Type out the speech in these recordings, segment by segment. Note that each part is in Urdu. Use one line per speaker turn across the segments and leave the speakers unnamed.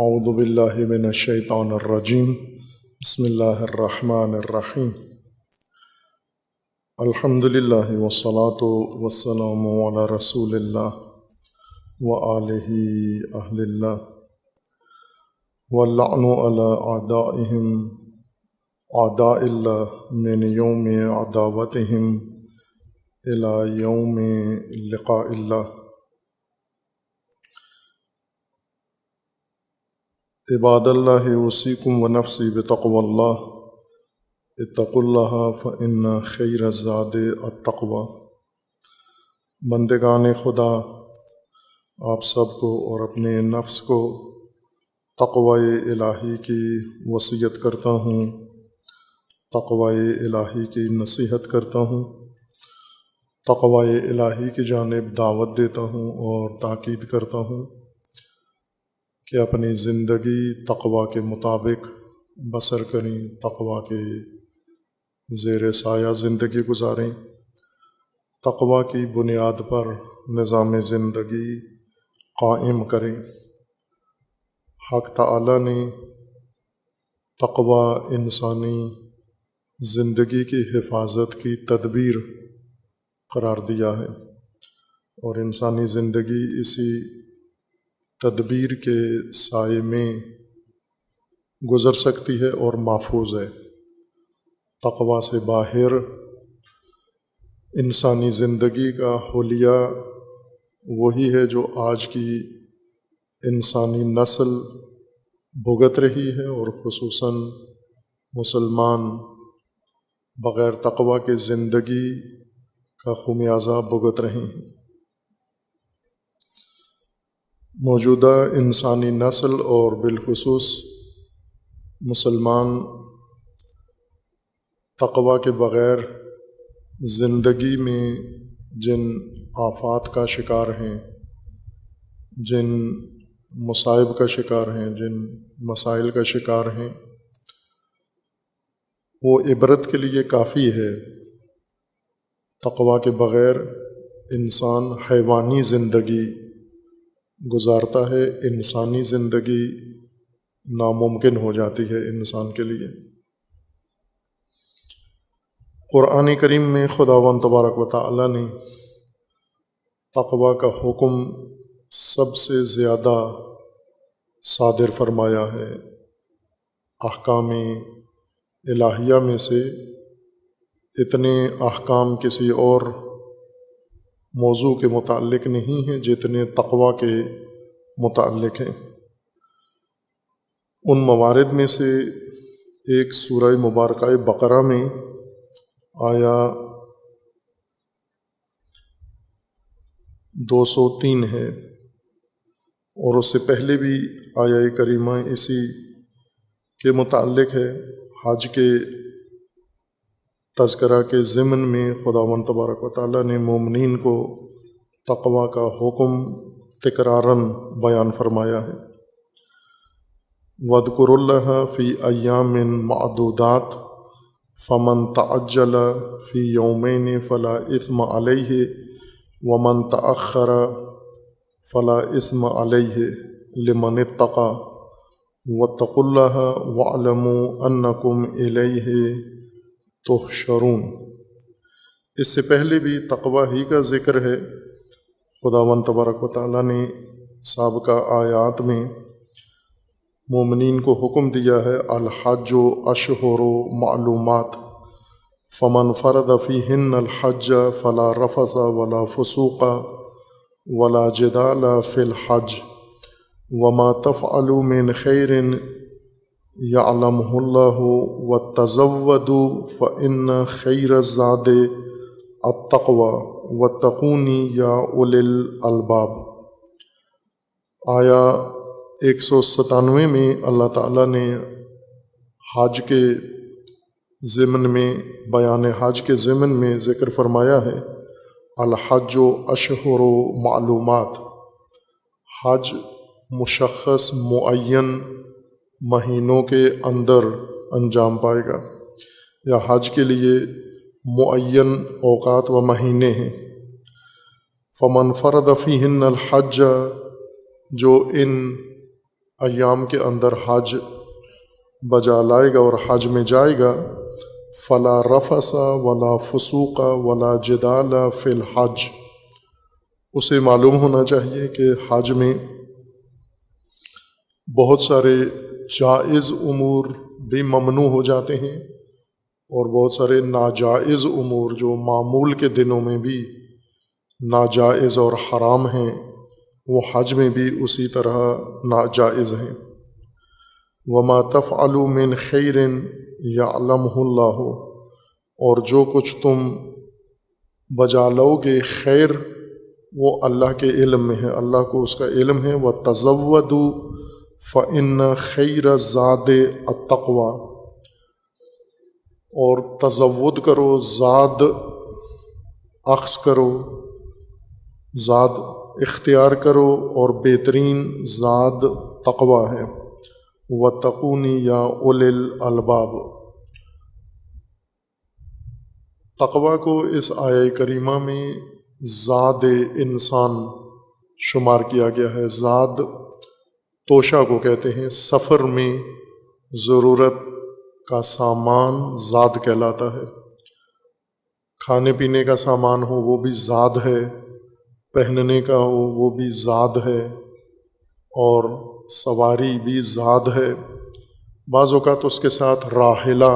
اعوذ باللہ من الشیطان الرجیم بسم اللہ الرحمن الرحیم الحمد للہ والصلاة والسلام علی رسول اللہ وآلہ اہل اللہ واللعن علی اعدائہم اعداء اللہ من یوم عداوتہم الی یوم لقاء اللہ۔ عباد اللہ اوصیکم و نفسی بتقوی اللہ اتقوا اللہ فإن خیر الزاد التقوی۔ بندگان خدا، آپ سب کو اور اپنے نفس کو تقوی الہی کی وصیت کرتا ہوں، تقوی الہی کی نصیحت کرتا ہوں، تقوی الہی کی جانب دعوت دیتا ہوں اور تاکید کرتا ہوں کہ اپنی زندگی تقوی کے مطابق بسر کریں، تقوی کے زیر سایہ زندگی گزاریں، تقوی کی بنیاد پر نظام زندگی قائم کریں۔ حق تعالی نے تقوی انسانی زندگی کی حفاظت کی تدبیر قرار دیا ہے، اور انسانی زندگی اسی تدبیر کے سائے میں گزر سکتی ہے اور محفوظ ہے۔ تقوی سے باہر انسانی زندگی کا حلیہ وہی ہے جو آج کی انسانی نسل بھگت رہی ہے، اور خصوصاً مسلمان بغیر تقوی کے زندگی کا خمیازہ بھگت رہے ہیں۔ موجودہ انسانی نسل اور بالخصوص مسلمان تقوی کے بغیر زندگی میں جن آفات کا شکار ہیں، جن مصائب کا شکار ہیں، جن مسائل کا شکار ہیں، وہ عبرت کے لیے کافی ہے۔ تقوی کے بغیر انسان حیوانی زندگی گزارتا ہے، انسانی زندگی ناممکن ہو جاتی ہے انسان کے لیے۔ قرآن کریم میں خداوند تبارک و تعالی نے تقوی کا حکم سب سے زیادہ صادر فرمایا ہے۔ احکام الہیہ میں سے اتنے احکام کسی اور موضوع کے متعلق نہیں ہیں جتنے تقوی کے متعلق ہیں۔ ان موارد میں سے ایک سورہ مبارکہ بقرہ میں آیا 203 ہے، اور اس سے پہلے بھی آیا کریمہ اسی کے متعلق ہے۔ حج کے تذکرہ کے ضمن میں خداوند تبارک و تعالیٰ نے مومنین کو تقوی کا حکم تکراراً بیان فرمایا ہے۔ وَاذْكُرُوا اللَّهَ فِي أَيَّامٍ مَّعْدُودَاتٍ فَمَن تَعَجَّلَ فِي يَوْمَيْنِ فَلَا إِثْمَ عَلَيْهِ وَمَن تَأَخَّرَ فَلَا إِثْمَ عَلَيْهِ لِمَنِ اتَّقَىٰ وَاتَّقُوا اللَّهَ وَاعْلَمُوا أَنَّكُمْ إِلَيْهِ تحشرون۔ اس سے پہلے بھی تقوی ہی کا ذکر ہے۔ خداوند تبارک و تعالیٰ نے سابقہ آیات میں مومنین کو حکم دیا ہے، الحج اشہر معلومات فمن فرض فیہن الحج فلا رفث ولا فسوق ولا جدال فی الحج وما تفعلوا من خیر یعلمہ اللہ وتزودوا فإن خیر الزاد التقوی واتقونی یا اولی الالباب۔ آیا 197 میں اللہ تعالیٰ نے حج کے ضمن میں، بیان حج کے ضمن میں ذکر فرمایا ہے، الحج اشہر معلومات، حج مشخص معین مہینوں کے اندر انجام پائے گا، یا حج کے لیے معین اوقات و مہینے ہیں۔ فمن فرض فیہن الحج، جو ان ایام کے اندر حج بجا لائے گا اور حج میں جائے گا، فلا رفث ولا فسوق ولا جدال فی الحج، اسے معلوم ہونا چاہیے کہ حج میں بہت سارے جائز امور بھی ممنوع ہو جاتے ہیں اور بہت سارے ناجائز امور جو معمول کے دنوں میں بھی ناجائز اور حرام ہیں وہ حج میں بھی اسی طرح ناجائز ہیں۔ وما تفعلوا من خیر یعلمہ اللہ، اور جو کچھ تم بجا لو گے خیر وہ اللہ کے علم میں ہے، اللہ کو اس کا علم ہے۔ وتزودوا فإن خیر الزاد التقوی، اور تزود کرو، زاد اخذ کرو، زاد اختیار کرو، اور بہترین زاد تقوی ہے۔ واتقون یا اولی الالباب، تقوی کو اس آیہ کریمہ میں زاد انسان شمار کیا گیا ہے۔ زاد توشہ کو کہتے ہیں، سفر میں ضرورت کا سامان زاد کہلاتا ہے۔ کھانے پینے کا سامان ہو وہ بھی زاد ہے، پہننے کا ہو وہ بھی زاد ہے، اور سواری بھی زاد ہے۔ بعض اوقات اس کے ساتھ راحلہ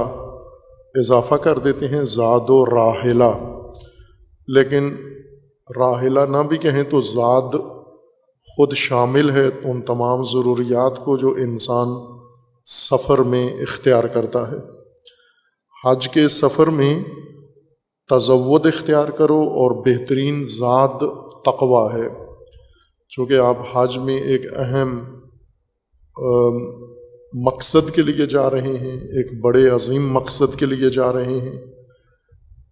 اضافہ کر دیتے ہیں، زاد و راحلہ، لیکن راحلہ نہ بھی کہیں تو زاد خود شامل ہے ان تمام ضروریات کو جو انسان سفر میں اختیار کرتا ہے۔ حج کے سفر میں تزود اختیار کرو، اور بہترین زاد تقوی ہے، چونکہ آپ حج میں ایک اہم مقصد کے لیے جا رہے ہیں، ایک بڑے عظیم مقصد کے لیے جا رہے ہیں،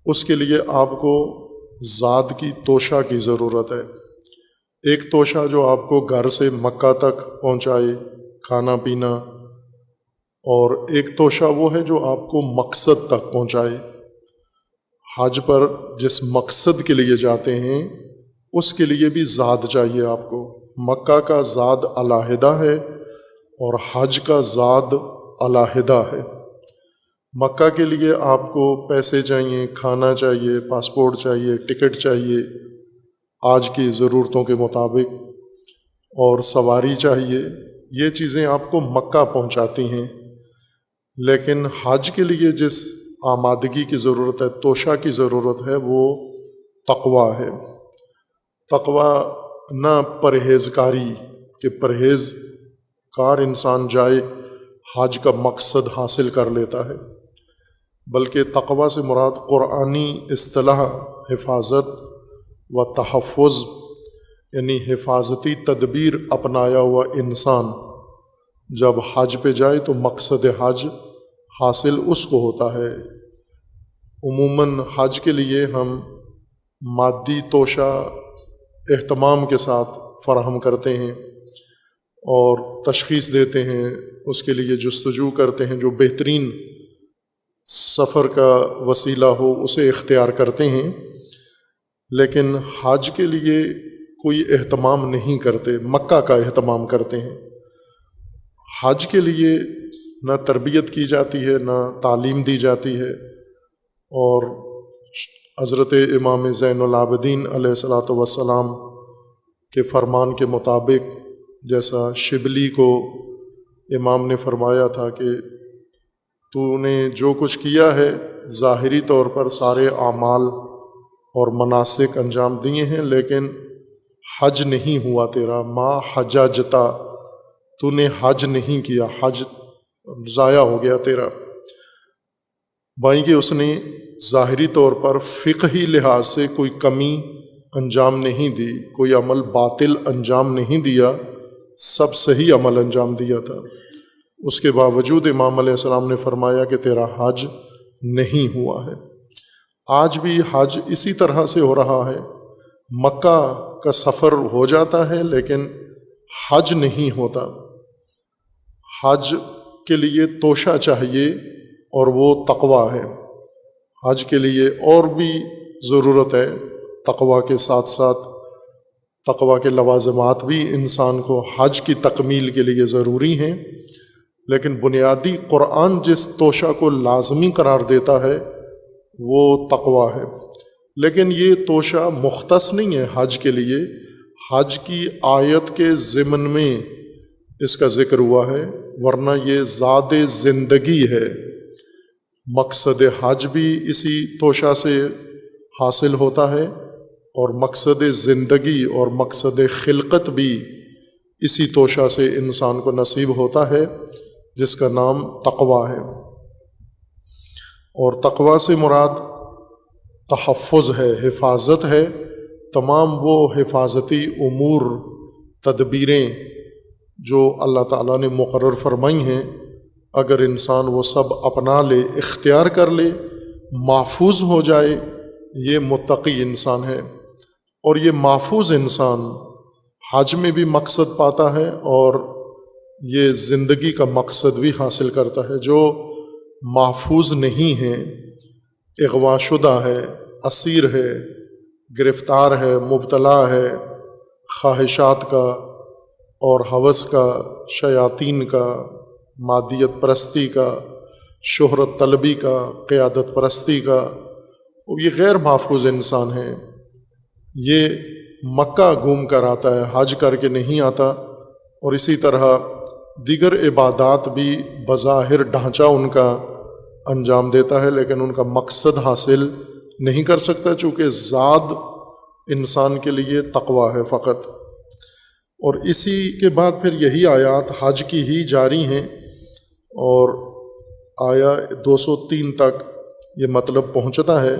اس کے لیے آپ کو زاد کی توشہ کی ضرورت ہے۔ ایک توشہ جو آپ کو گھر سے مکہ تک پہنچائے، کھانا پینا، اور ایک توشہ وہ ہے جو آپ کو مقصد تک پہنچائے۔ حج پر جس مقصد کے لیے جاتے ہیں اس کے لیے بھی زاد چاہیے آپ کو۔ مکہ کا زاد علیحدہ ہے اور حج کا زاد علیحدہ ہے۔ مکہ کے لیے آپ کو پیسے چاہیے، کھانا چاہیے، پاسپورٹ چاہیے، ٹکٹ چاہیے آج کی ضرورتوں کے مطابق، اور سواری چاہیے۔ یہ چیزیں آپ کو مکہ پہنچاتی ہیں، لیکن حج کے لیے جس آمادگی کی ضرورت ہے، توشہ کی ضرورت ہے، وہ تقوی ہے۔ تقوی نہ پرہیزکاری کہ پرہیز کار انسان جائے حج کا مقصد حاصل کر لیتا ہے، بلکہ تقوی سے مراد قرآنی اصطلاح حفاظت و تحفظ، یعنی حفاظتی تدبیر اپنایا ہوا انسان جب حج پہ جائے تو مقصد حج حاصل اس کو ہوتا ہے۔ عموماً حج کے لیے ہم مادی توشہ اہتمام کے ساتھ فراہم کرتے ہیں اور تشخیص دیتے ہیں، اس کے لیے جستجو کرتے ہیں، جو بہترین سفر کا وسیلہ ہو اسے اختیار کرتے ہیں، لیکن حج کے لیے کوئی اہتمام نہیں کرتے، مکہ کا اہتمام کرتے ہیں۔ حج کے لیے نہ تربیت کی جاتی ہے، نہ تعلیم دی جاتی ہے، اور حضرت امام زین العابدین علیہ الصلاۃ والسلام کے فرمان کے مطابق، جیسا شبلی کو امام نے فرمایا تھا کہ تو نے جو کچھ کیا ہے ظاہری طور پر سارے اعمال اور مناسک انجام دیے ہیں، لیکن حج نہیں ہوا تیرا، ما حججتا، تو نے حج نہیں کیا، حج ضائع ہو گیا تیرا۔ بائیں کہ اس نے ظاہری طور پر فقہی لحاظ سے کوئی کمی انجام نہیں دی، کوئی عمل باطل انجام نہیں دیا، سب صحیح عمل انجام دیا تھا۔ اس کے باوجود امام علیہ السلام نے فرمایا کہ تیرا حج نہیں ہوا ہے۔ آج بھی حج اسی طرح سے ہو رہا ہے، مکہ کا سفر ہو جاتا ہے لیکن حج نہیں ہوتا۔ حج کے لیے توشہ چاہیے اور وہ تقوی ہے۔ حج کے لیے اور بھی ضرورت ہے، تقوی کے ساتھ ساتھ تقوی کے لوازمات بھی انسان کو حج کی تکمیل کے لیے ضروری ہیں، لیکن بنیادی قرآن جس توشہ کو لازمی قرار دیتا ہے وہ تقوی ہے۔ لیکن یہ توشہ مختص نہیں ہے حج کے لیے، حج کی آیت کے ضمن میں اس کا ذکر ہوا ہے، ورنہ یہ زاد زندگی ہے۔ مقصد حج بھی اسی توشہ سے حاصل ہوتا ہے، اور مقصد زندگی اور مقصد خلقت بھی اسی توشہ سے انسان کو نصیب ہوتا ہے، جس کا نام تقوی ہے۔ اور تقوی سے مراد تحفظ ہے، حفاظت ہے۔ تمام وہ حفاظتی امور، تدبیریں جو اللہ تعالیٰ نے مقرر فرمائی ہیں، اگر انسان وہ سب اپنا لے، اختیار کر لے، محفوظ ہو جائے، یہ متقی انسان ہے۔ اور یہ محفوظ انسان حج میں بھی مقصد پاتا ہے اور یہ زندگی کا مقصد بھی حاصل کرتا ہے۔ جو محفوظ نہیں ہے، اغوا شدہ ہے، اسیر ہے، گرفتار ہے، مبتلا ہے خواہشات کا اور ہوس کا، شیاطین کا، مادیت پرستی کا، شہرت طلبی کا، قیادت پرستی کا، یہ غیر محفوظ انسان ہے۔ یہ مکہ گھوم کر آتا ہے، حج کر کے نہیں آتا۔ اور اسی طرح دیگر عبادات بھی بظاہر ڈھانچہ ان کا انجام دیتا ہے، لیکن ان کا مقصد حاصل نہیں کر سکتا، چونکہ زاد انسان کے لیے تقوی ہے فقط۔ اور اسی کے بعد پھر یہی آیات حج کی ہی جاری ہیں، اور آیا 203 تک یہ مطلب پہنچتا ہے،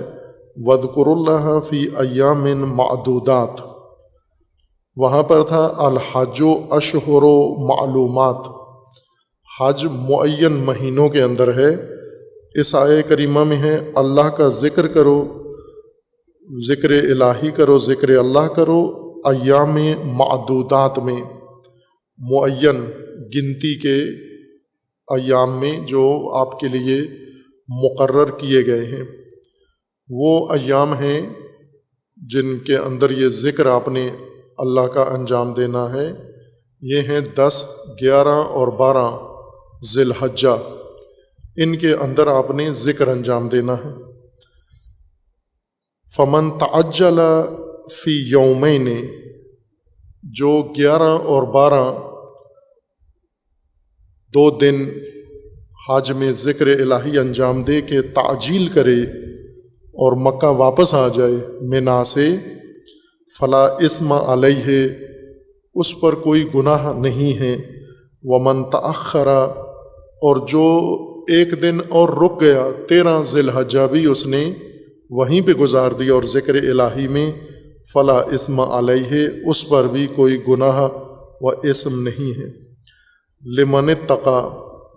وَاذْكُرُوا اللَّهَ فِي أَيَّامٍ مَعْدُودَاتٍ۔ وہاں پر تھا الحج اشہر معلومات، حج معین مہینوں کے اندر ہے۔ اس آیہ کریمہ میں ہے اللہ کا ذکر کرو، ذکر الہی کرو، ذکر اللہ کرو ایام معدودات میں، معین گنتی کے ایام میں جو آپ کے لیے مقرر کیے گئے ہیں۔ وہ ایام ہیں جن کے اندر یہ ذکر آپ نے اللہ کا انجام دینا ہے۔ یہ ہیں 10، 11 اور 12 ذی الحجہ، ان کے اندر آپ نے ذکر انجام دینا ہے۔ فمن تعجل فی یومین، جو 11 اور 12 2 دن حج میں ذکر الہی انجام دے کے تعجیل کرے اور مکہ واپس آ جائے منا سے، فلا اسم علیہ، اس پر کوئی گناہ نہیں ہے۔ ومن تأخر، اور جو 1 دن اور رک گیا، 13 ذی الحجہ بھی اس نے وہیں پہ گزار دیا اور ذکر الہی میں، فلا اسم علیہ، اس پر بھی کوئی گناہ و اسم نہیں ہے۔ لمن اتقی،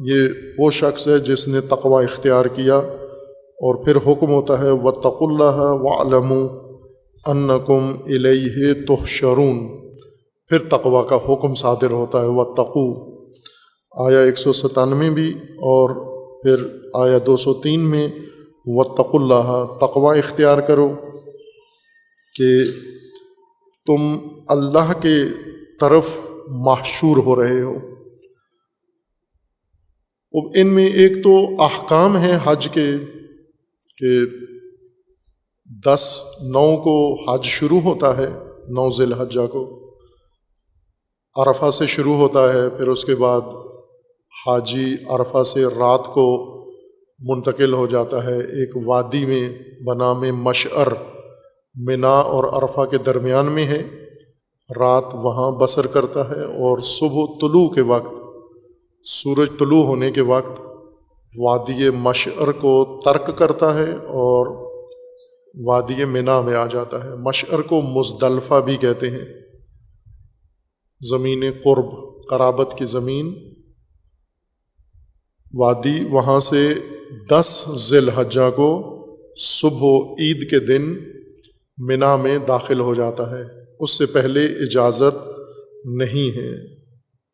یہ وہ شخص ہے جس نے تقوی اختیار کیا۔ اور پھر حکم ہوتا ہے واتقوا اللہ واعلموا انکم الیہ تحشرون، پھر تقوی کا حکم صادر ہوتا ہے واتقوا، آیا 197 بھی، اور پھر آیا 203 میں واتقوا اللہ، تقوی اختیار کرو کہ تم اللہ کے طرف محشور ہو رہے ہو۔ ان میں ایک تو احکام ہیں حج کے، کہ 10/9 کو حج شروع ہوتا ہے، 9 ذی الحجہ کو عرفہ سے شروع ہوتا ہے، پھر اس کے بعد حاجی عرفہ سے رات کو منتقل ہو جاتا ہے ایک وادی میں بنام مشعر، منا اور عرفہ کے درمیان میں ہے، رات وہاں بسر کرتا ہے، اور صبح طلوع کے وقت، سورج طلوع ہونے کے وقت وادی مشعر کو ترک کرتا ہے اور وادی منا میں آ جاتا ہے۔ مشعر کو مزدلفہ بھی کہتے ہیں، زمین قرب، قرابت کی زمین، وادی۔ وہاں سے 10 ذی الحجہ کو صبح عید کے دن منا میں داخل ہو جاتا ہے، اس سے پہلے اجازت نہیں ہے،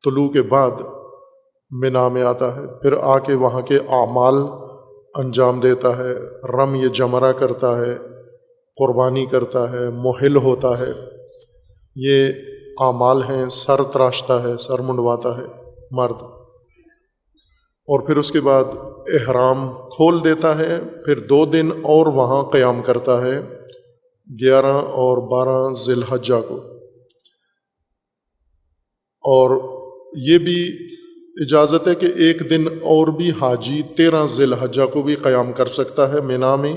طلوع کے بعد منا میں آتا ہے، پھر آ کے وہاں کے اعمال انجام دیتا ہے، رمی جمرہ کرتا ہے، قربانی کرتا ہے، محل ہوتا ہے۔ یہ اعمال ہیں، سر تراشتا ہے، سر منڈواتا ہے مرد، اور پھر اس کے بعد احرام کھول دیتا ہے، پھر 2 دن اور وہاں قیام کرتا ہے 11 اور 12 ذی الحجہ کو۔ اور یہ بھی اجازت ہے کہ 1 دن اور بھی حاجی 13 ذی الحجہ کو بھی قیام کر سکتا ہے مینا میں،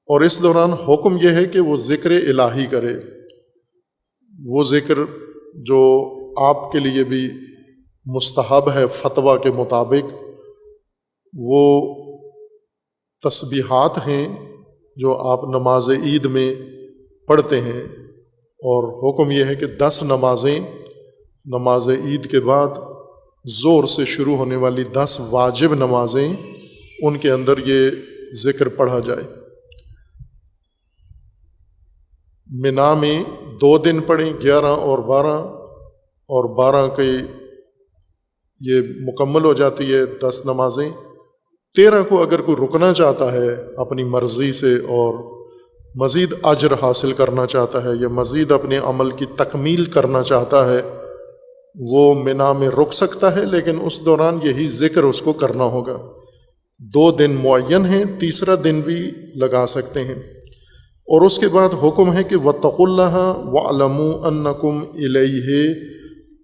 اور اس دوران حکم یہ ہے کہ وہ ذکر الہی کرے، وہ ذکر جو آپ کے لیے بھی مستحب ہے فتویٰ کے مطابق، وہ تسبیحات ہیں جو آپ نماز عید میں پڑھتے ہیں، اور حکم یہ ہے کہ 10 نمازیں نماز عید کے بعد زور سے شروع ہونے والی 10 واجب نمازیں، ان کے اندر یہ ذکر پڑھا جائے۔ مینا میں 2 دن پڑھیں، 11 اور 12، اور 12 کے یہ مکمل ہو جاتی ہے 10 نمازیں۔ 13 کو اگر کوئی رکنا چاہتا ہے اپنی مرضی سے اور مزید اجر حاصل کرنا چاہتا ہے یا مزید اپنے عمل کی تکمیل کرنا چاہتا ہے، وہ مینا میں رک سکتا ہے، لیکن اس دوران یہی ذکر اس کو کرنا ہوگا۔ 2 دن معین ہیں، تیسرا دن بھی لگا سکتے ہیں۔ اور اس کے بعد حکم ہے کہ وَاتَّقُوا اللَّهَ وَاعْلَمُوا أَنَّكُمْ إِلَيْهِ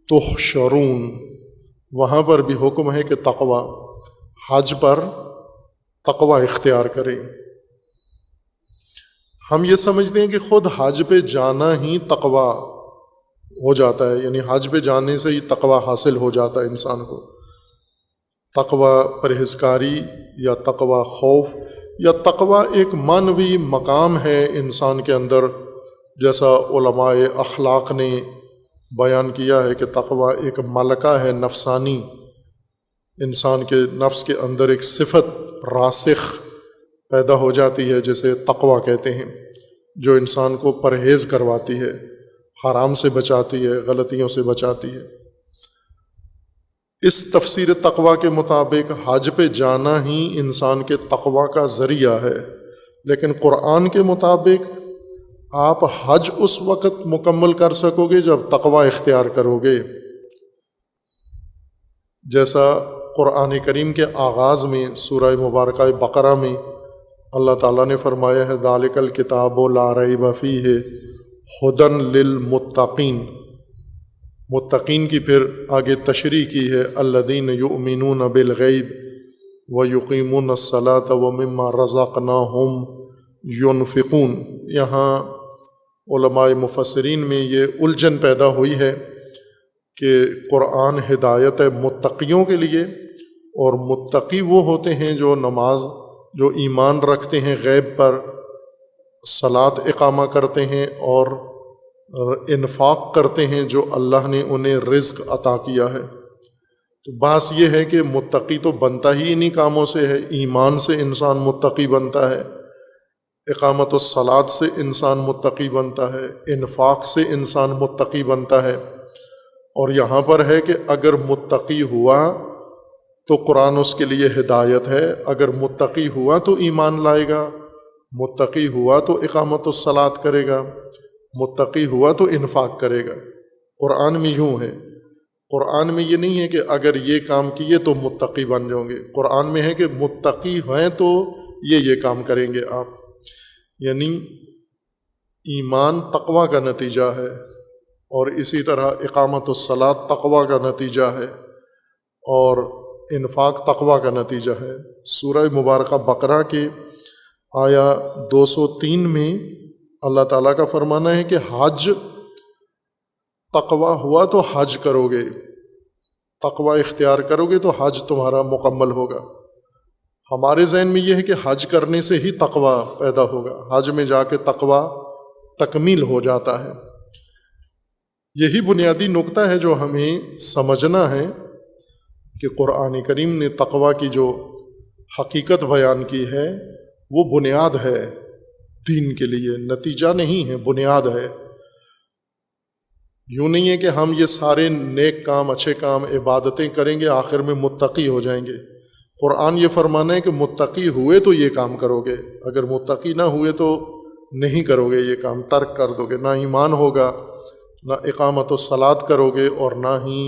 تُحْشَرُونَ، وہاں پر بھی حکم ہے کہ تقوی، حج پر تقوی اختیار کریں۔ ہم یہ سمجھتے ہیں کہ خود حج پہ جانا ہی تقوی ہو جاتا ہے، یعنی حج پہ جانے سے ہی تقوی حاصل ہو جاتا ہے انسان کو۔ تقوی پرہیزکاری یا تقوی خوف یا تقوی ایک معنوی مقام ہے انسان کے اندر، جیسا علماء اخلاق نے بیان کیا ہے کہ تقوی ایک ملکہ ہے نفسانی، انسان کے نفس کے اندر ایک صفت راسخ پیدا ہو جاتی ہے جسے تقوی کہتے ہیں، جو انسان کو پرہیز کرواتی ہے، حرام سے بچاتی ہے، غلطیوں سے بچاتی ہے۔ اس تفسیر تقوی کے مطابق حج پہ جانا ہی انسان کے تقوی کا ذریعہ ہے، لیکن قرآن کے مطابق آپ حج اس وقت مکمل کر سکو گے جب تقوی اختیار کرو گے، جیسا قرآن کریم کے آغاز میں سورہ مبارکہ بقرہ میں اللہ تعالیٰ نے فرمایا ہے ذالک الکتاب لا ریب فیہ ھدی للمتقین، متقین کی پھر آگے تشریح کی ہے الذین یؤمنون بالغیب ویقیمون الصلاۃ ومما رزقناہم ینفقون۔ یہاں علماء مفسرین میں یہ الجھن پیدا ہوئی ہے کہ قرآن ہدایت ہے متقیوں کے لیے، اور متقی وہ ہوتے ہیں جو نماز، جو ایمان رکھتے ہیں غیب پر، صلاۃ اقامہ کرتے ہیں اور انفاق کرتے ہیں جو اللہ نے انہیں رزق عطا کیا ہے۔ تو بات یہ ہے کہ متقی تو بنتا ہی انہی کاموں سے ہے، ایمان سے انسان متقی بنتا ہے، اقامت الصلاۃ سے انسان متقی بنتا ہے، انفاق سے انسان متقی بنتا ہے۔ اور یہاں پر ہے کہ اگر متقی ہوا تو قرآن اس کے لیے ہدایت ہے، اگر متقی ہوا تو ایمان لائے گا، متقی ہوا تو اقامت الصلاۃ کرے گا، متقی ہوا تو انفاق کرے گا۔ قرآن میں یوں ہے، قرآن میں یہ نہیں ہے کہ اگر یہ کام کیے تو متقی بن جاؤ گے، قرآن میں ہے کہ متقی ہیں تو یہ کام کریں گے آپ، یعنی ایمان تقوی کا نتیجہ ہے، اور اسی طرح اقامت الصلاۃ تقوی کا نتیجہ ہے، اور انفاق تقوی کا نتیجہ ہے۔ سورہ مبارکہ بقرہ کے آیا 203 میں اللہ تعالیٰ کا فرمانا ہے کہ حج تقوی ہوا تو حج کرو گے، تقوی اختیار کرو گے تو حج تمہارا مکمل ہوگا۔ ہمارے ذہن میں یہ ہے کہ حج کرنے سے ہی تقوی پیدا ہوگا، حج میں جا کے تقوی تکمیل ہو جاتا ہے۔ یہی بنیادی نقطہ ہے جو ہمیں سمجھنا ہے کہ قرآن کریم نے تقوی کی جو حقیقت بیان کی ہے وہ بنیاد ہے دین کے لیے، نتیجہ نہیں ہے، بنیاد ہے۔ یوں نہیں ہے کہ ہم یہ سارے نیک کام، اچھے کام، عبادتیں کریں گے، آخر میں متقی ہو جائیں گے۔ قرآن یہ فرمانا ہے کہ متقی ہوئے تو یہ کام کرو گے، اگر متقی نہ ہوئے تو نہیں کرو گے، یہ کام ترک کر دو گے، نہ ایمان ہوگا، نہ اقامت الصلاۃ کرو گے اور نہ ہی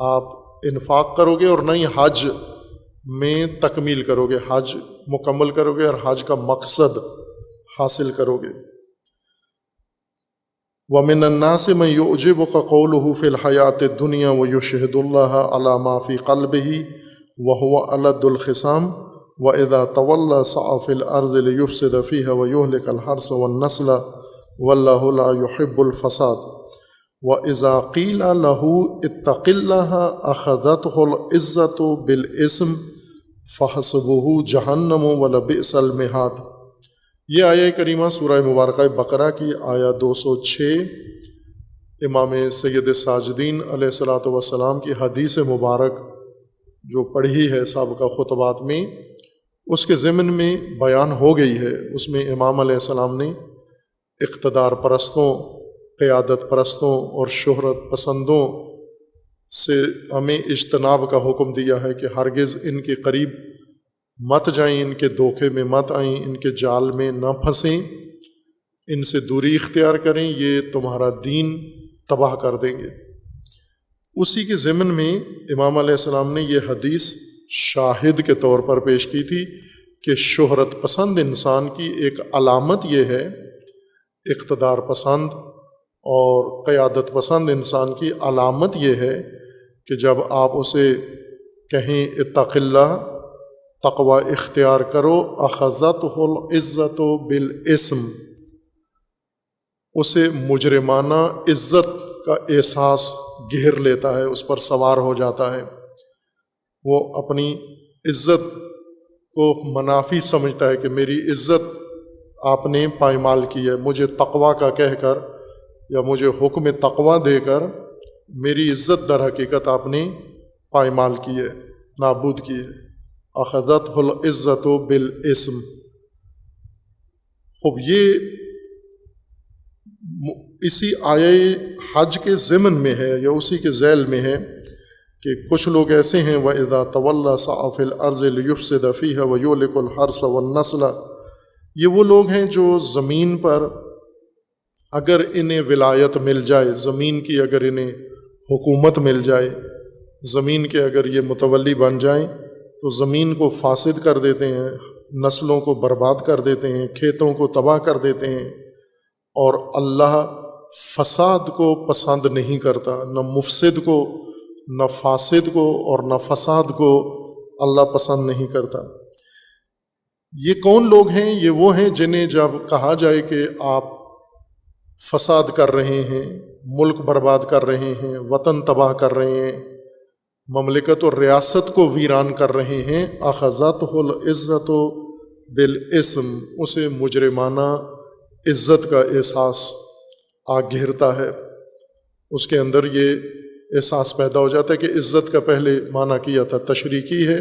آپ انفاق کرو گے اور نہ ہی حج میں تکمیل کرو گے، حج مکمل کرو گے اور حج کا مقصد حاصل کرو گے۔ وَمِنَ النَّاسِ مَن يُعْجِبُكَ قَوْلُهُ فِي الْحَيَاةِ الدُّنْيَا وَيُشْهِدُ اللَّهَ عَلَى مَا فِي قَلْبِهِ وَهُوَ أَلَدُّ الْخِصَامِ وَإِذَا تَوَلَّى سَعَى فِي الْأَرْضِ لِيُفْسِدَ فِيهَا وَيُهْلِكَ الْحَرْثَ وَالنَّسْلَ وَاللَّهُ لَا يُحِبُّ الْفَسَادَ وَإِذَا قِيلَ لَهُ اتَّقِ اللَّهَ أَخَذَتْهُ الْعِزَّةُ بِالْإِثْمِ فَحَسْبُهُ جَهَنَّمُ وَلَبِئْسَ الْمِہَادُ۔ یہ آیہ کریمہ سورہ مبارکہ بقرہ کی آیہ 206 امام سید ساجدین علیہ الصلاۃ والسلام کی حدیث مبارک جو پڑھی ہے سابقہ خطبات میں، اس کے ضمن میں بیان ہو گئی ہے۔ اس میں امام علیہ السلام نے اقتدار پرستوں، قیادت پرستوں اور شہرت پسندوں سے ہمیں اجتناب کا حکم دیا ہے کہ ہرگز ان کے قریب مت جائیں، ان کے دھوکے میں مت آئیں، ان کے جال میں نہ پھنسیں، ان سے دوری اختیار کریں، یہ تمہارا دین تباہ کر دیں گے۔ اسی کے ضمن میں امام علیہ السلام نے یہ حدیث شاہد کے طور پر پیش کی تھی کہ شہرت پسند انسان کی ایک علامت یہ ہے، اقتدار پسند اور قیادت پسند انسان کی علامت یہ ہے کہ جب آپ اسے کہیں اتق اللہ، تقوی اختیار کرو، اخذتہ العزت بالاسم، اسے مجرمانہ عزت کا احساس گھیر لیتا ہے، اس پر سوار ہو جاتا ہے، وہ اپنی عزت کو منافی سمجھتا ہے کہ میری عزت آپ نے پائمال کی ہے، مجھے تقوی کا کہہ کر یا مجھے حکم تقوی دے کر میری عزت در حقیقت آپ نے پائمال کی ہے، نابود کی ہے۔ اخذتہ العزت بالاسم۔ خوب، یہ اسی آیہ حج کے ضمن میں ہے یا اسی کے ذیل میں ہے کہ کچھ لوگ ایسے ہیں وَإِذَا تَوَلَّى سَعَى فِي الْأَرْضِ لِيُفْسِدَ فِيهَا وَيُهْلِكُ الْحَرْثَ وَالنَّسْلَ۔ یہ وہ لوگ ہیں جو زمین پر اگر انہیں ولایت مل جائے، زمین کی اگر انہیں حکومت مل جائے، زمین کے اگر یہ متولی بن جائیں تو زمین کو فاسد کر دیتے ہیں، نسلوں کو برباد کر دیتے ہیں، کھیتوں کو تباہ کر دیتے ہیں، اور اللہ فساد کو پسند نہیں کرتا، نہ مفسد کو، نہ فاسد کو اور نہ فساد کو اللہ پسند نہیں کرتا۔ یہ کون لوگ ہیں؟ یہ وہ ہیں جنہیں جب کہا جائے کہ آپ فساد کر رہے ہیں، ملک برباد کر رہے ہیں، وطن تباہ کر رہے ہیں، مملکت اور ریاست کو ویران کر رہے ہیں، اخذتہ العزت بالاسم، اسے مجرمانہ عزت کا احساس آ گھیرتا ہے، اس کے اندر یہ احساس پیدا ہو جاتا ہے کہ عزت کا پہلے معنی کیا تھا تشریکی ہے۔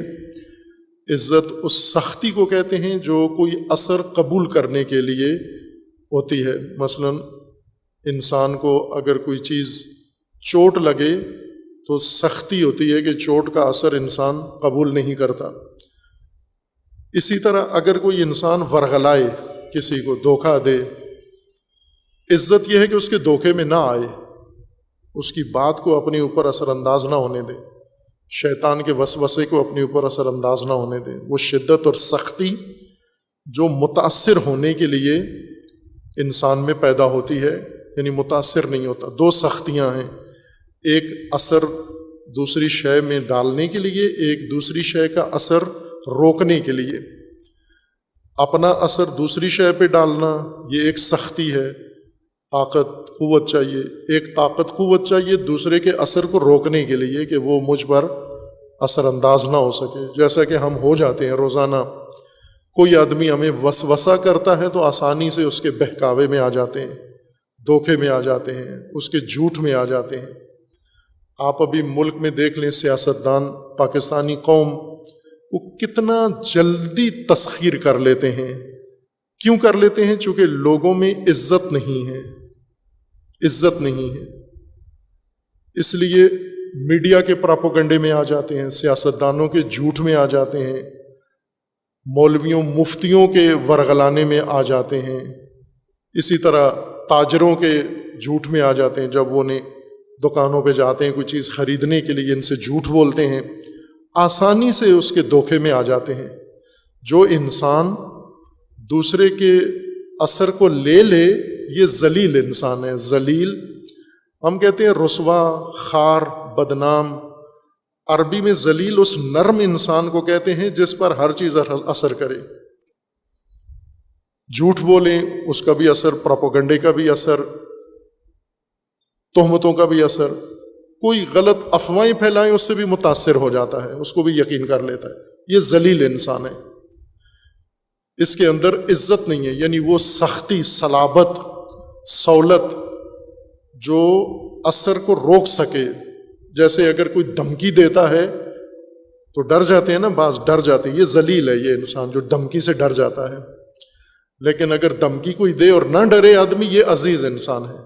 عزت اس سختی کو کہتے ہیں جو کوئی اثر قبول کرنے کے لیے ہوتی ہے۔ مثلا انسان کو اگر کوئی چیز چوٹ لگے تو سختی ہوتی ہے کہ چوٹ کا اثر انسان قبول نہیں کرتا۔ اسی طرح اگر کوئی انسان ورغلائے، کسی کو دھوکہ دے، عزت یہ ہے کہ اس کے دھوکے میں نہ آئے، اس کی بات کو اپنے اوپر اثر انداز نہ ہونے دے، شیطان کے وسوسے کو اپنے اوپر اثر انداز نہ ہونے دے۔ وہ شدت اور سختی جو متاثر ہونے کے لیے انسان میں پیدا ہوتی ہے، یعنی متاثر نہیں ہوتا۔ دو سختیاں ہیں، ایک اثر دوسری شے میں ڈالنے کے لیے، ایک دوسری شے کا اثر روکنے کے لیے۔ اپنا اثر دوسری شے پہ ڈالنا یہ ایک سختی ہے، طاقت قوت چاہیے، ایک طاقت قوت چاہیے دوسرے کے اثر کو روکنے کے لیے کہ وہ مجھ پر اثر انداز نہ ہو سکے۔ جیسا کہ ہم ہو جاتے ہیں روزانہ، کوئی آدمی ہمیں وسوسہ کرتا ہے تو آسانی سے اس کے بہکاوے میں آ جاتے ہیں، دھوکے میں آ جاتے ہیں، اس کے جھوٹ میں آ جاتے ہیں۔ آپ ابھی ملک میں دیکھ لیں، سیاستدان، پاکستانی قوم وہ کتنا جلدی تسخیر کر لیتے ہیں۔ کیوں کر لیتے ہیں؟ چونکہ لوگوں میں عزت نہیں ہے، عزت نہیں ہے، اس لیے میڈیا کے پراپوگنڈے میں آ جاتے ہیں، سیاستدانوں کے جھوٹ میں آ جاتے ہیں، مولویوں مفتیوں کے ورغلانے میں آ جاتے ہیں، اسی طرح تاجروں کے جھوٹ میں آ جاتے ہیں، جب وہ انہیں دکانوں پہ جاتے ہیں کوئی چیز خریدنے کے لیے، ان سے جھوٹ بولتے ہیں، آسانی سے اس کے دھوکے میں آ جاتے ہیں۔ جو انسان دوسرے کے اثر کو لے لے یہ ذلیل انسان ہے۔ ذلیل ہم کہتے ہیں رسوا، خار، بدنام۔ عربی میں ذلیل اس نرم انسان کو کہتے ہیں جس پر ہر چیز اثر کرے، جھوٹ بولیں اس کا بھی اثر، پروپیگنڈے کا بھی اثر، تہمتوں کا بھی اثر، کوئی غلط افواہیں پھیلائیں اس سے بھی متاثر ہو جاتا ہے، اس کو بھی یقین کر لیتا ہے۔ یہ ذلیل انسان ہے، اس کے اندر عزت نہیں ہے، یعنی وہ سختی، صلابت، سہولت جو اثر کو روک سکے۔ جیسے اگر کوئی دھمکی دیتا ہے تو ڈر جاتے ہیں نا، بعض ڈر جاتے ہیں، یہ ذلیل ہے یہ انسان جو دھمکی سے ڈر جاتا ہے۔ لیکن اگر دھمکی کوئی دے اور نہ ڈرے آدمی، یہ عزیز انسان ہے۔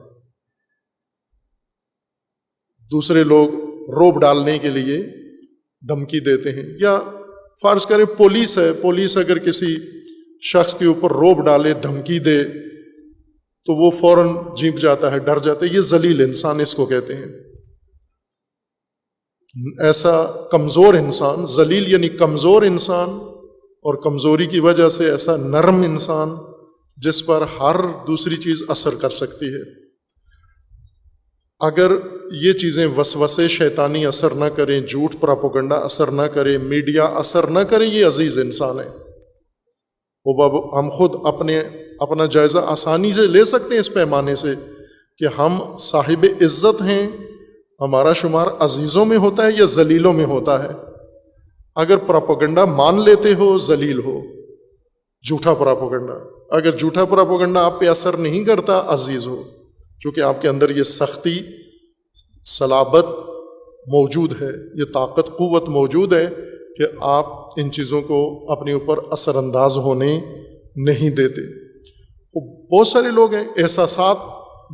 دوسرے لوگ روب ڈالنے کے لیے دھمکی دیتے ہیں، یا فرض کریں پولیس ہے، پولیس اگر کسی شخص کے اوپر روب ڈالے، دھمکی دے تو وہ فوراً جھنک جاتا ہے، ڈر جاتا ہے، یہ ذلیل انسان اس کو کہتے ہیں۔ ایسا کمزور انسان، ذلیل یعنی کمزور انسان، اور کمزوری کی وجہ سے ایسا نرم انسان جس پر ہر دوسری چیز اثر کر سکتی ہے۔ اگر یہ چیزیں وسوسے شیطانی اثر نہ کریں، جھوٹ پروپیگنڈا اثر نہ کرے، میڈیا اثر نہ کرے، یہ عزیز انسان ہے۔ وہ ہم خود اپنا جائزہ آسانی سے لے سکتے ہیں اس پیمانے سے کہ ہم صاحب عزت ہیں، ہمارا شمار عزیزوں میں ہوتا ہے یا ذلیلوں میں ہوتا ہے۔ اگر پروپیگنڈا مان لیتے ہو، ذلیل ہو، جھوٹا پروپیگنڈا۔ اگر جھوٹا پروپیگنڈا آپ پہ اثر نہیں کرتا، عزیز ہو، چونکہ آپ کے اندر یہ سختی، صلابت موجود ہے، یہ طاقت، قوت موجود ہے کہ آپ ان چیزوں کو اپنے اوپر اثر انداز ہونے نہیں دیتے۔ بہت سارے لوگ ہیں، احساسات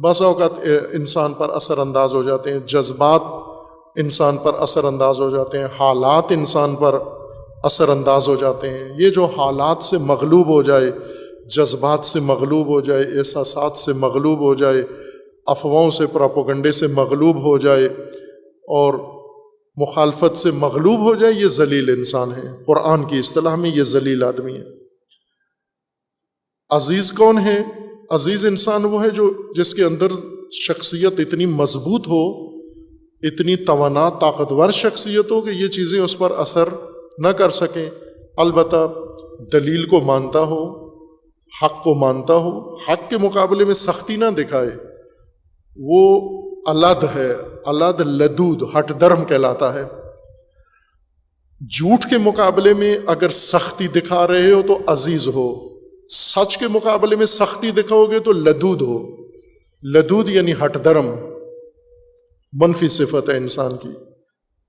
بعض اوقات انسان پر اثر انداز ہو جاتے ہیں، جذبات انسان پر اثر انداز ہو جاتے ہیں، حالات انسان پر اثر انداز ہو جاتے ہیں۔ یہ جو حالات سے مغلوب ہو جائے، جذبات سے مغلوب ہو جائے، احساسات سے مغلوب ہو جائے، افواہوں سے، پروپیگنڈے سے مغلوب ہو جائے اور مخالفت سے مغلوب ہو جائے، یہ ذلیل انسان ہے۔ قرآن کی اصطلاح میں یہ ذلیل آدمی ہے۔ عزیز کون ہے؟ عزیز انسان وہ ہے جو جس کے اندر شخصیت اتنی مضبوط ہو، اتنی توانا، طاقتور شخصیت ہو کہ یہ چیزیں اس پر اثر نہ کر سکیں، البتہ دلیل کو مانتا ہو، حق کو مانتا ہو، حق کے مقابلے میں سختی نہ دکھائے۔ وہ الد ہے، الد، لدود، ہٹ درم کہلاتا ہے۔ جھوٹ کے مقابلے میں اگر سختی دکھا رہے ہو تو عزیز ہو، سچ کے مقابلے میں سختی دکھاؤ گے تو لدود ہو۔ لدود یعنی ہٹ درم، منفی صفت ہے انسان کی۔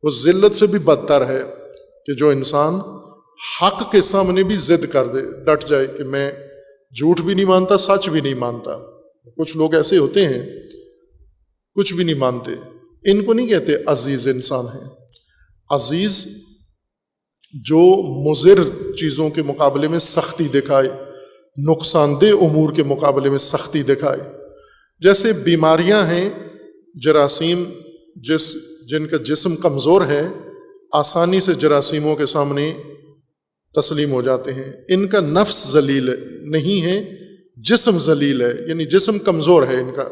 وہ ذلت سے بھی بدتر ہے کہ جو انسان حق کے سامنے بھی ضد کر دے، ڈٹ جائے کہ میں جھوٹ بھی نہیں مانتا، سچ بھی نہیں مانتا۔ کچھ لوگ ایسے ہوتے ہیں، کچھ بھی نہیں مانتے، ان کو نہیں کہتے عزیز انسان ہیں۔ عزیز جو مضر چیزوں کے مقابلے میں سختی دکھائے، نقصان دہ امور کے مقابلے میں سختی دکھائے۔ جیسے بیماریاں ہیں، جراثیم جن کا جسم کمزور ہے، آسانی سے جراثیموں کے سامنے تسلیم ہو جاتے ہیں۔ ان کا نفس ذلیل نہیں ہے، جسم ذلیل ہے، یعنی جسم کمزور ہے ان کا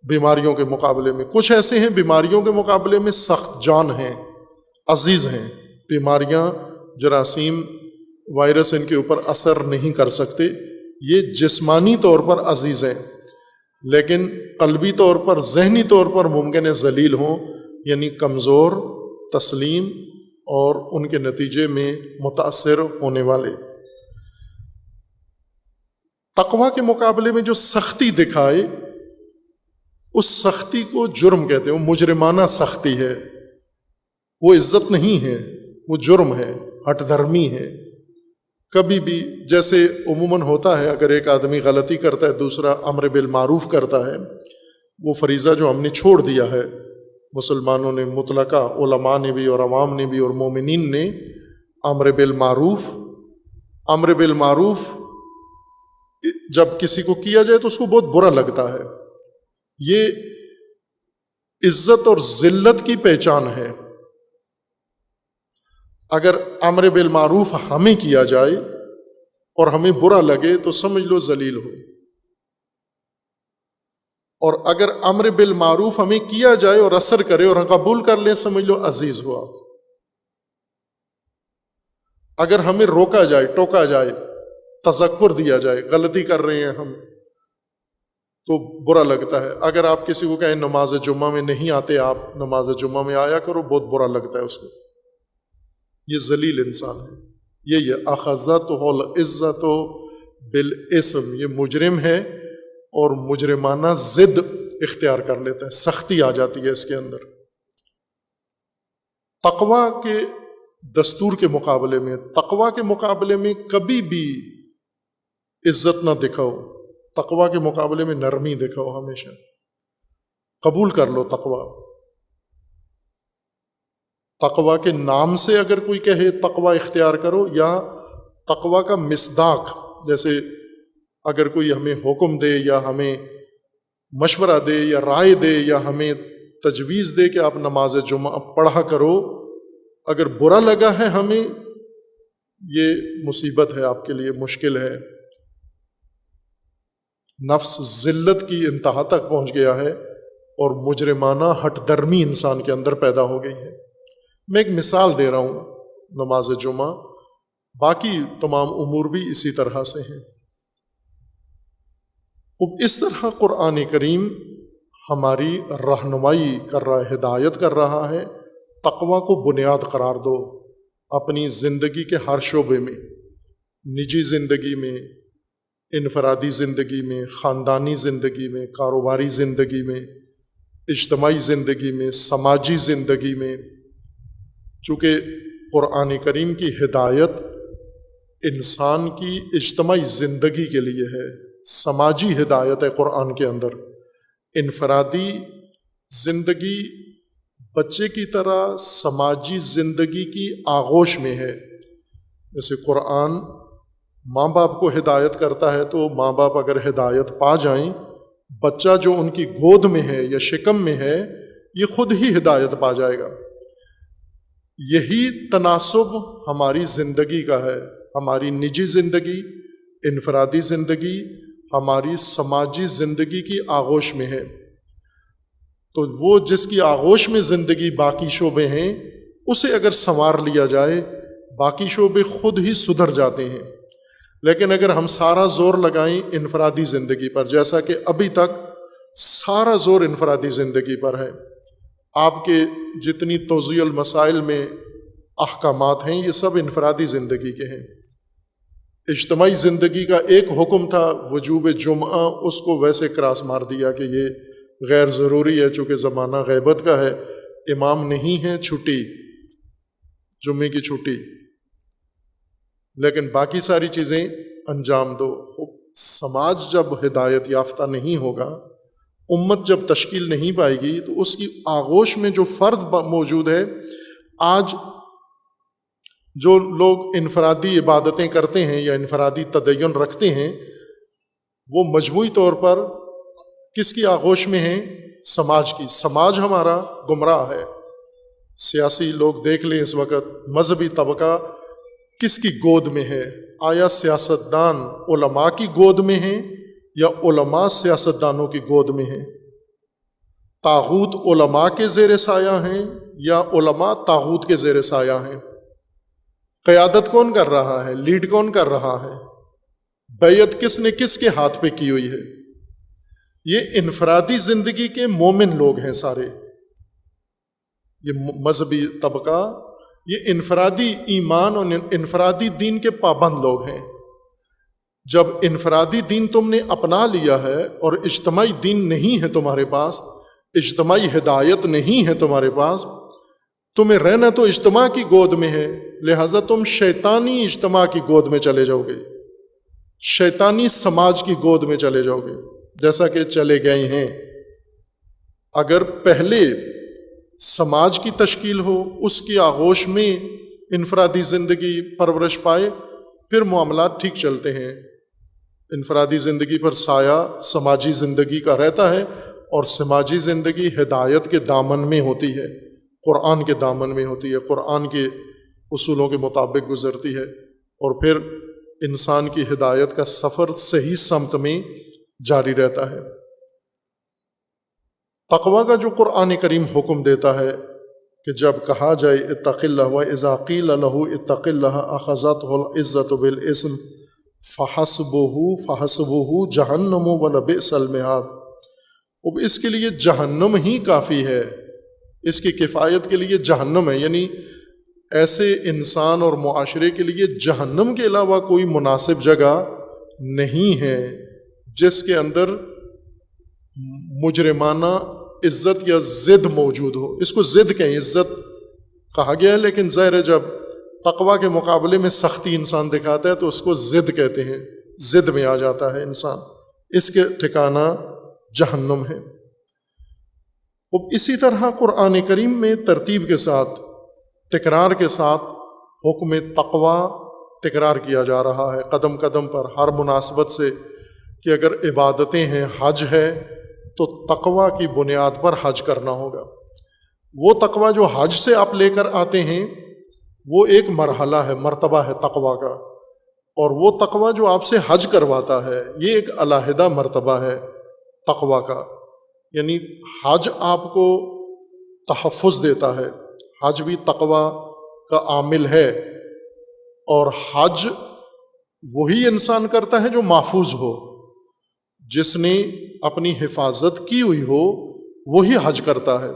بیماریوں کے مقابلے میں۔ کچھ ایسے ہیں بیماریوں کے مقابلے میں سخت جان ہیں، عزیز ہیں۔ بیماریاں، جراثیم، وائرس ان کے اوپر اثر نہیں کر سکتے، یہ جسمانی طور پر عزیز ہیں، لیکن قلبی طور پر، ذہنی طور پر ممکن ہے ذلیل ہوں، یعنی کمزور، تسلیم اور ان کے نتیجے میں متاثر ہونے والے۔ تقویٰ کے مقابلے میں جو سختی دکھائے، اس سختی کو جرم کہتے ہیں، وہ مجرمانہ سختی ہے، وہ عزت نہیں ہے، وہ جرم ہے، ہٹ دھرمی ہے۔ کبھی بھی جیسے عموماً ہوتا ہے، اگر ایک آدمی غلطی کرتا ہے، دوسرا امر بالمعروف کرتا ہے، وہ فریضہ جو ہم نے چھوڑ دیا ہے مسلمانوں نے، مطلقہ علماء نے بھی اور عوام نے بھی اور مومنین نے، امر بالمعروف۔ امر بالمعروف جب کسی کو کیا جائے تو اس کو بہت برا لگتا ہے، یہ عزت اور ذلت کی پہچان ہے۔ اگر امر بالمعروف ہمیں کیا جائے اور ہمیں برا لگے تو سمجھ لو ذلیل ہو، اور اگر امر بالمعروف ہمیں کیا جائے اور اثر کرے اور ہم قبول کر لیں، سمجھ لو عزیز ہوا۔ اگر ہمیں روکا جائے، ٹوکا جائے، تذکر دیا جائے غلطی کر رہے ہیں ہم، تو برا لگتا ہے۔ اگر آپ کسی کو کہیں نماز جمعہ میں نہیں آتے، آپ نماز جمعہ میں آیا کرو، بہت برا لگتا ہے اس کو۔ یہ ذلیل انسان ہے، یہ اخذتہ العزت بالاسم، یہ مجرم ہے اور مجرمانہ ضد اختیار کر لیتا ہے، سختی آ جاتی ہے اس کے اندر۔ تقوی کے دستور کے مقابلے میں، تقوی کے مقابلے میں کبھی بھی عزت نہ دکھاؤ، تقوی کے مقابلے میں نرمی دکھاؤ ہمیشہ۔ قبول کر لو تقوی۔ تقوی کے نام سے اگر کوئی کہے تقوی اختیار کرو، یا تقوی کا مصداق، جیسے اگر کوئی ہمیں حکم دے یا ہمیں مشورہ دے یا رائے دے یا ہمیں تجویز دے کہ آپ نماز جمعہ پڑھا کرو، اگر برا لگا ہے ہمیں، یہ مصیبت ہے آپ کے لیے، مشکل ہے۔ نفس ذلت کی انتہا تک پہنچ گیا ہے اور مجرمانہ ہٹ درمی انسان کے اندر پیدا ہو گئی ہے۔ میں ایک مثال دے رہا ہوں نماز جمعہ، باقی تمام امور بھی اسی طرح سے ہیں۔ اب اس طرح قرآن کریم ہماری رہنمائی کر رہا ہے، ہدایت کر رہا ہے، تقوی کو بنیاد قرار دو اپنی زندگی کے ہر شعبے میں، نجی زندگی میں، انفرادی زندگی میں، خاندانی زندگی میں، کاروباری زندگی میں، اجتماعی زندگی میں، سماجی زندگی میں۔ چونکہ قرآن کریم کی ہدایت انسان کی اجتماعی زندگی کے لیے ہے، سماجی ہدایت ہے قرآن کے اندر۔ انفرادی زندگی بچے کی طرح سماجی زندگی کی آغوش میں ہے۔ جیسے قرآن ماں باپ کو ہدایت کرتا ہے، تو ماں باپ اگر ہدایت پا جائیں، بچہ جو ان کی گود میں ہے یا شکم میں ہے، یہ خود ہی ہدایت پا جائے گا۔ یہی تناسب ہماری زندگی کا ہے، ہماری نجی زندگی، انفرادی زندگی، ہماری سماجی زندگی کی آغوش میں ہے۔ تو وہ جس کی آغوش میں زندگی باقی شعبے ہیں، اسے اگر سنوار لیا جائے، باقی شعبے خود ہی سدھر جاتے ہیں۔ لیکن اگر ہم سارا زور لگائیں انفرادی زندگی پر، جیسا کہ ابھی تک سارا زور انفرادی زندگی پر ہے، آپ کے جتنی توضیع المسائل میں احکامات ہیں، یہ سب انفرادی زندگی کے ہیں۔ اجتماعی زندگی کا ایک حکم تھا وجوب جمعہ، اس کو ویسے کراس مار دیا کہ یہ غیر ضروری ہے، چونکہ زمانہ غیبت کا ہے، امام نہیں ہے، چھٹی، جمعے کی چھٹی، لیکن باقی ساری چیزیں انجام دو۔ سماج جب ہدایت یافتہ نہیں ہوگا، امت جب تشکیل نہیں پائے گی، تو اس کی آغوش میں جو فرد موجود ہے، آج جو لوگ انفرادی عبادتیں کرتے ہیں یا انفرادی تدین رکھتے ہیں، وہ مجموعی طور پر کس کی آغوش میں ہیں؟ سماج کی۔ سماج ہمارا گمراہ ہے۔ سیاسی لوگ دیکھ لیں اس وقت، مذہبی طبقہ کس کی گود میں ہے؟ آیا سیاستدان علماء کی گود میں ہیں یا علماء سیاستدانوں کی گود میں ہیں؟ طاغوت علماء کے زیر سایہ ہیں یا علماء طاغوت کے زیر سایہ ہیں؟ قیادت کون کر رہا ہے؟ لیڈ کون کر رہا ہے؟ بیعت کس نے کس کے ہاتھ پہ کی ہوئی ہے؟ یہ انفرادی زندگی کے مومن لوگ ہیں سارے، یہ مذہبی طبقہ، یہ انفرادی ایمان اور انفرادی دین کے پابند لوگ ہیں۔ جب انفرادی دین تم نے اپنا لیا ہے اور اجتماعی دین نہیں ہے تمہارے پاس، اجتماعی ہدایت نہیں ہے تمہارے پاس، تمہیں رہنا تو اجتماع کی گود میں ہے، لہٰذا تم شیطانی اجتماع کی گود میں چلے جاؤ گے، شیطانی سماج کی گود میں چلے جاؤ گے، جیسا کہ چلے گئے ہیں۔ اگر پہلے سماج کی تشکیل ہو، اس کی آغوش میں انفرادی زندگی پرورش پائے، پھر معاملات ٹھیک چلتے ہیں۔ انفرادی زندگی پر سایہ سماجی زندگی کا رہتا ہے، اور سماجی زندگی ہدایت کے دامن میں ہوتی ہے، قرآن کے دامن میں ہوتی ہے، قرآن کے اصولوں کے مطابق گزرتی ہے، اور پھر انسان کی ہدایت کا سفر صحیح سمت میں جاری رہتا ہے۔ تقویٰ کا جو قرآن کریم حکم دیتا ہے کہ جب کہا جائے اتق اللہ واذا قیل لہ اتق اللہ اخذتہ العزۃ بالاسم فحسبہ جہنم ولبئس المہاد، اب اس کے لیے جہنم ہی کافی ہے، اس کی کفایت کے لیے جہنم ہے، یعنی ایسے انسان اور معاشرے کے لیے جہنم کے علاوہ کوئی مناسب جگہ نہیں ہے جس کے اندر مجرمانہ عزت یا ضد موجود ہو۔ اس کو ضد کہیں، عزت کہا گیا ہے، لیکن ظاہر ہے جب تقویٰ کے مقابلے میں سختی انسان دکھاتا ہے تو اس کو ضد کہتے ہیں، ضد میں آ جاتا ہے انسان، اس کے ٹھکانہ جہنم ہے۔ اب اسی طرح قرآن کریم میں ترتیب کے ساتھ، تکرار کے ساتھ حکم تقویٰ تکرار کیا جا رہا ہے قدم قدم پر، ہر مناسبت سے، کہ اگر عبادتیں ہیں، حج ہے، تو تقویٰ کی بنیاد پر حج کرنا ہوگا۔ وہ تقویٰ جو حج سے آپ لے کر آتے ہیں وہ ایک مرحلہ ہے، مرتبہ ہے تقویٰ کا، اور وہ تقویٰ جو آپ سے حج کرواتا ہے یہ ایک علیحدہ مرتبہ ہے تقویٰ کا، یعنی حج آپ کو تحفظ دیتا ہے، حج بھی تقویٰ کا عامل ہے، اور حج وہی انسان کرتا ہے جو محفوظ ہو، جس نے اپنی حفاظت کی ہوئی ہو وہی حج کرتا ہے۔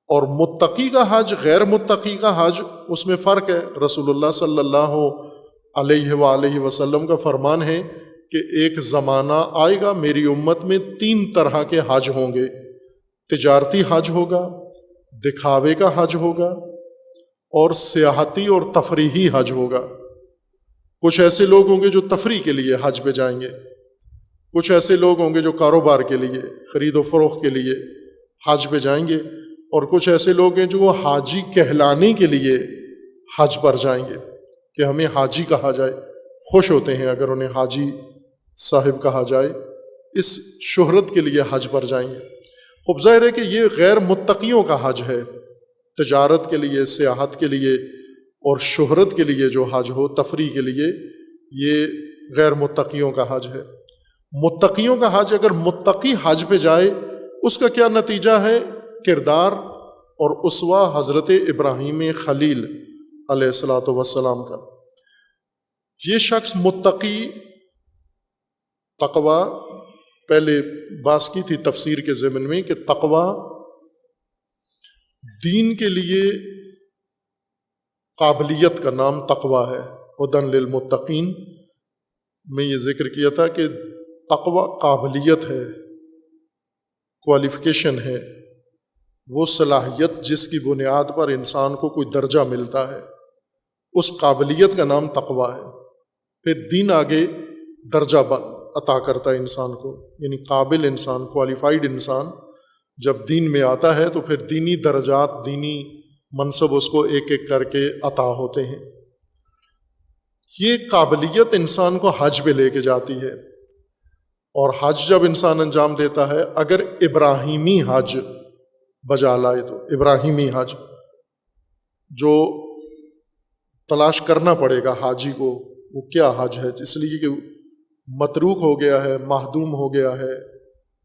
اور متقی کا حج، غیر متقی کا حج، اس میں فرق ہے۔ رسول اللہ صلی اللہ علیہ وآلہ وسلم کا فرمان ہے کہ ایک زمانہ آئے گا میری امت میں 3 طرح کے حج ہوں گے، تجارتی حج ہوگا، دکھاوے کا حج ہوگا، اور سیاحتی اور تفریحی حج ہوگا۔ کچھ ایسے لوگ ہوں گے جو تفریح کے لیے حج پہ جائیں گے، کچھ ایسے لوگ ہوں گے جو کاروبار کے لیے، خرید و فروخت کے لیے حج پہ جائیں گے، اور کچھ ایسے لوگ ہیں جو حاجی کہلانے کے لیے حج پر جائیں گے کہ ہمیں حاجی کہا جائے، خوش ہوتے ہیں اگر انہیں حاجی صاحب کہا جائے، اس شہرت کے لیے حج پر جائیں گے۔ خوب ظاہر ہے کہ یہ غیر متقیوں کا حج ہے، تجارت کے لیے، سیاحت کے لیے اور شہرت کے لیے جو حج ہو، تفریح کے لیے، یہ غیر متقیوں کا حج ہے۔ متقیوں کا حج، اگر متقی حج پہ جائے اس کا کیا نتیجہ ہے؟ کردار اور اسوہ حضرت ابراہیم خلیل علیہ الصلاۃ والسلام کا۔ یہ شخص متقی، تقویٰ، پہلے بات کی تھی تفسیر کے ضمن میں کہ تقویٰ دین کے لیے قابلیت کا نام تقویٰ ہے، ہدی للمتقین میں یہ ذکر کیا تھا کہ تقویٰ قابلیت ہے، کوالیفیکیشن ہے، وہ صلاحیت جس کی بنیاد پر انسان کو کوئی درجہ ملتا ہے، اس قابلیت کا نام تقویٰ ہے۔ پھر دین آگے درجہ عطا کرتا ہے انسان کو، یعنی قابل انسان، کوالیفائڈ انسان جب دین میں آتا ہے تو پھر دینی درجات، دینی منصب اس کو ایک ایک کر کے عطا ہوتے ہیں۔ یہ قابلیت انسان کو حج پہ لے کے جاتی ہے، اور حج جب انسان انجام دیتا ہے، اگر ابراہیمی حج بجا لائے تو ابراہیمی حج جو تلاش کرنا پڑے گا حاجی کو، وہ کیا حج ہے، اس لیے کہ متروک ہو گیا ہے، معدوم ہو گیا ہے،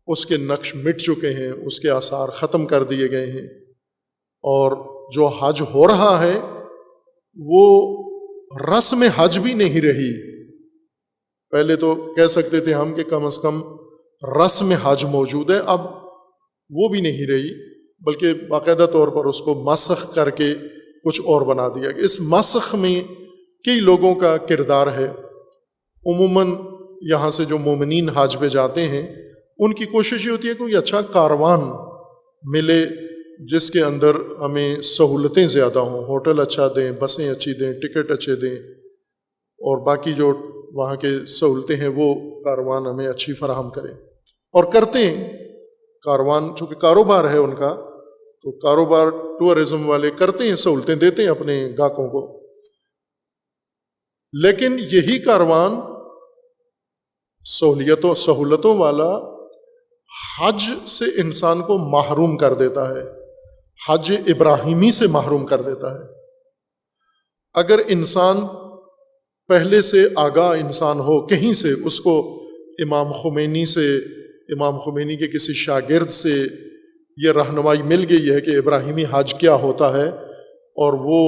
اس کے نقش مٹ چکے ہیں، اس کے آثار ختم کر دیے گئے ہیں، اور جو حج ہو رہا ہے وہ رسم حج بھی نہیں رہی۔ پہلے تو کہہ سکتے تھے ہم کہ کم از کم رسم حج موجود ہے، اب وہ بھی نہیں رہی، بلکہ باقاعدہ طور پر اس کو مسخ کر کے کچھ اور بنا دیا گیا۔ اس مسخ میں کئی لوگوں کا کردار ہے۔ عموماً یہاں سے جو مومنین حج پہ جاتے ہیں ان کی کوشش یہ ہوتی ہے کہ کوئی اچھا کاروان ملے جس کے اندر ہمیں سہولتیں زیادہ ہوں، ہوٹل اچھا دیں، بسیں اچھی دیں، ٹکٹ اچھے دیں، اور باقی جو وہاں کے سہولتیں ہیں وہ کاروان ہمیں اچھی فراہم کریں، اور کرتے ہیں۔ کاروان چونکہ کاروبار ہے ان کا، تو کاروبار ٹورزم والے کرتے ہیں، سہولتیں دیتے ہیں اپنے گاہکوں کو، لیکن یہی کاروان سہولتوں والا حج سے انسان کو محروم کر دیتا ہے، حج ابراہیمی سے محروم کر دیتا ہے۔ اگر انسان پہلے سے آگاہ انسان ہو کہیں سے، اس کو امام خمینی کے کسی شاگرد سے یہ رہنمائی مل گئی ہے کہ ابراہیمی حج کیا ہوتا ہے، اور وہ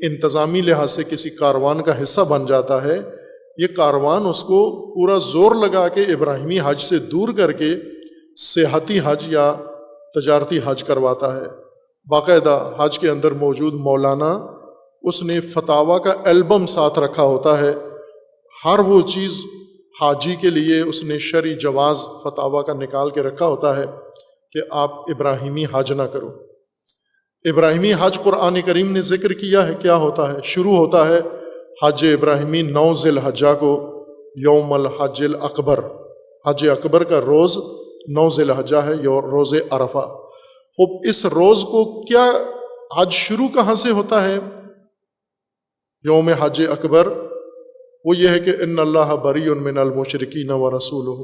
انتظامی لحاظ سے کسی کاروان کا حصہ بن جاتا ہے، یہ کاروان اس کو پورا زور لگا کے ابراہیمی حج سے دور کر کے سیاحتی حج یا تجارتی حج کرواتا ہے۔ باقاعدہ حج کے اندر موجود مولانا، اس نے فتاویٰ کا البم ساتھ رکھا ہوتا ہے، ہر وہ چیز حاجی کے لیے اس نے شرعی جواز فتاویٰ کا نکال کے رکھا ہوتا ہے کہ آپ ابراہیمی حج نہ کرو۔ ابراہیمی حج قرآن کریم نے ذکر کیا ہے، کیا ہوتا ہے؟ شروع ہوتا ہے حج ابراہیمی 9 ذی الحجہ کو، یوم الحج الاکبر، حج اکبر کا روز 9 ذی الحجہ ہے، روز عرفہ۔ خوب اس روز کو کیا حج شروع کہاں سے ہوتا ہے؟ یوم حج اکبر وہ یہ ہے کہ ان اللہ بری من المشرکین ورسولہ،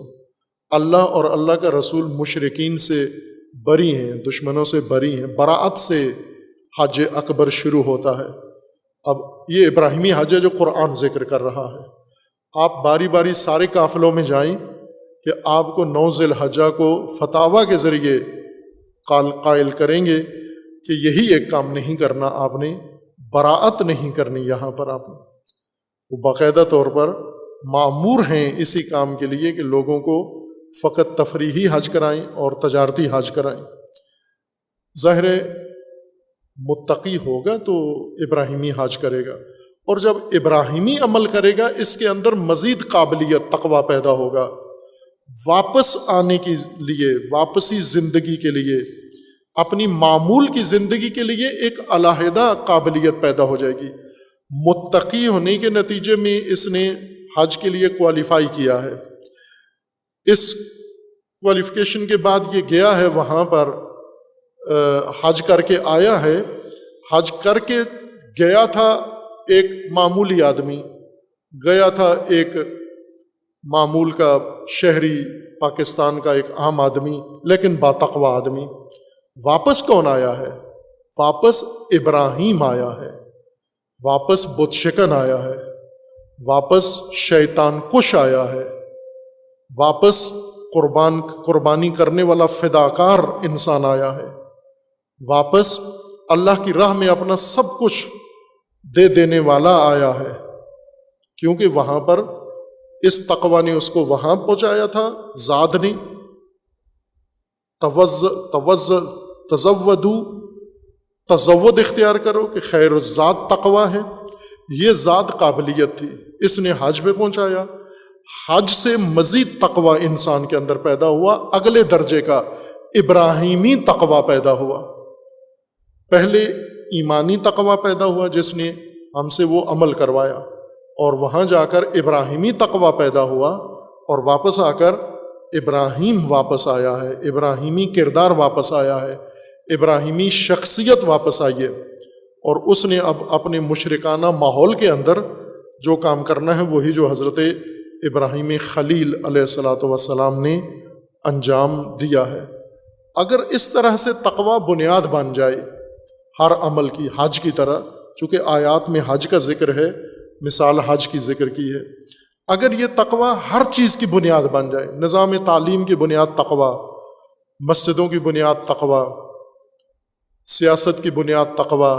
اللہ اور اللہ کا رسول مشرکین سے بری ہیں، دشمنوں سے بری ہیں، براءت سے حج اکبر شروع ہوتا ہے۔ اب یہ ابراہیمی حج ہے جو قرآن ذکر کر رہا ہے۔ آپ باری باری سارے قافلوں میں جائیں کہ آپ کو 9 ذی الحجہ کو فتاویٰ کے ذریعے قائل کریں گے کہ یہی ایک کام نہیں کرنا، آپ نے براءت نہیں کرنی یہاں پر، آپ نے وہ باقاعدہ طور پر مامور ہیں اسی کام کے لیے کہ لوگوں کو فقط تفریحی حج کرائیں اور تجارتی حج کرائیں۔ ظاہر متقی ہوگا تو ابراہیمی حج کرے گا، اور جب ابراہیمی عمل کرے گا اس کے اندر مزید قابلیت تقویٰ پیدا ہوگا، واپس آنے کے لیے، واپسی زندگی کے لیے، اپنی معمول کی زندگی کے لیے ایک علیحدہ قابلیت پیدا ہو جائے گی۔ متقی ہونے کے نتیجے میں اس نے حج کے لیے کوالیفائی کیا ہے، اس کوالیفیکیشن کے بعد یہ گیا ہے وہاں پر، حج کر کے آیا ہے۔ حج کر کے گیا تھا ایک معمولی آدمی، گیا تھا ایک معمول کا شہری پاکستان کا ایک عام آدمی، لیکن باتقویٰ آدمی۔ واپس کون آیا ہے؟ واپس ابراہیم آیا ہے، واپس بت شکن آیا ہے، واپس شیطان کش آیا ہے، واپس قربانی کرنے والا فداکار انسان آیا ہے، واپس اللہ کی راہ میں اپنا سب کچھ دے دینے والا آیا ہے، کیونکہ وہاں پر اس تقویٰ نے اس کو وہاں پہنچایا تھا، زاد نے تزود اختیار کرو کہ خیر الزاد تقویٰ ہے، یہ ذات قابلیت تھی، اس نے حج پہ پہنچایا۔ حج سے مزید تقویٰ انسان کے اندر پیدا ہوا، اگلے درجے کا ابراہیمی تقویٰ پیدا ہوا۔ پہلے ایمانی تقویٰ پیدا ہوا جس نے ہم سے وہ عمل کروایا، اور وہاں جا کر ابراہیمی تقویٰ پیدا ہوا، اور واپس آ کر ابراہیم واپس آیا ہے، ابراہیمی کردار واپس آیا ہے، ابراہیمی شخصیت واپس آئی ہے، اور اس نے اب اپنے مشرکانہ ماحول کے اندر جو کام کرنا ہے وہی جو حضرت ابراہیم خلیل علیہ الصلاۃ والسلام نے انجام دیا ہے۔ اگر اس طرح سے تقویٰ بنیاد بن جائے ہر عمل کی، حج کی طرح، چونکہ آیات میں حج کا ذکر ہے، مثال حج کی ذکر کی ہے، اگر یہ تقویٰ ہر چیز کی بنیاد بن جائے، نظام تعلیم کی بنیاد تقویٰ، مسجدوں کی بنیاد تقویٰ، سیاست کی بنیاد تقویٰ،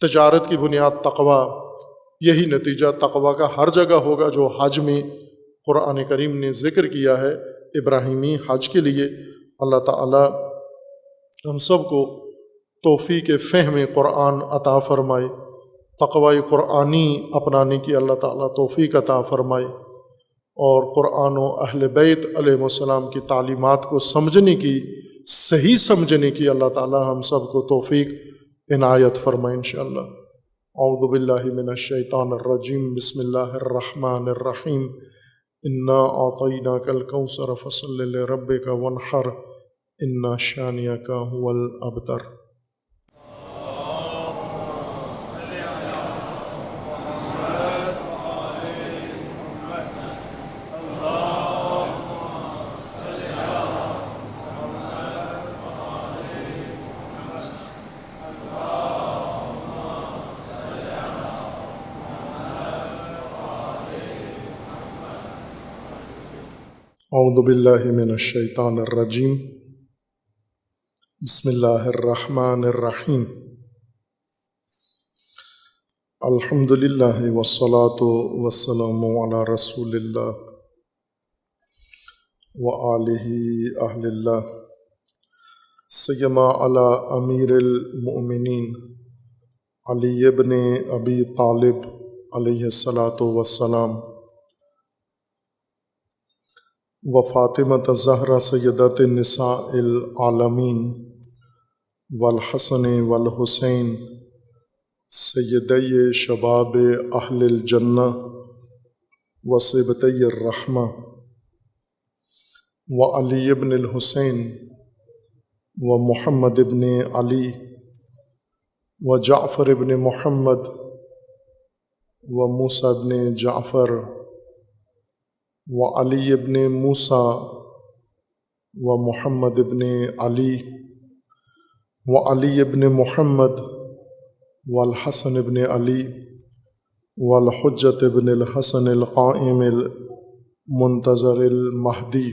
تجارت کی بنیاد تقویٰ، یہی نتیجہ تقویٰ کا ہر جگہ ہوگا جو حج میں قرآن کریم نے ذکر کیا ہے ابراہیمی حج کے لیے۔ اللہ تعالی ہم سب کو توفیق فہم قرآن عطا فرمائے، تقوی قرآنی اپنانے کی اللہ تعالیٰ توفیق عطا فرمائے، اور قرآن و اہل بیت علیہ السلام کی تعلیمات کو سمجھنے کی، صحیح سمجھنے کی اللہ تعالیٰ ہم سب کو توفیق عنایت فرمائے انشاءاللہ۔ اعوذ باللہ من الشیطان الرجیم، بسم اللہ الرحمن الرحیم، انا اعطیناک الکوثر فصل لربک وانحر ان شانئک هو الابتر۔ اعوذ باللہ من الشیطان الرجیم بسم اللہ الرحمن الرحیم الحمد للہ والصلاة والسلام علی رسول اللہ وآلہ اہل اللہ سیما علی امیر المؤمنین علی ابن ابی طالب علیہ الصلاۃ والسلام و فاطمۃ الزہرا سیدۃ النساء العالمین والحسن والحسین سیدی شباب اہل الجنہ و صبطی الرحمہ و علی ابن الحسین و محمد ابن علی و جعفر ابن محمد و موسیٰ ابن جعفر و علی ابن موسیٰ و محمد ابن علی و علی ابن محمد والحسن ابن علی والحجۃ ابن الحسن القائم المنتظر المہدی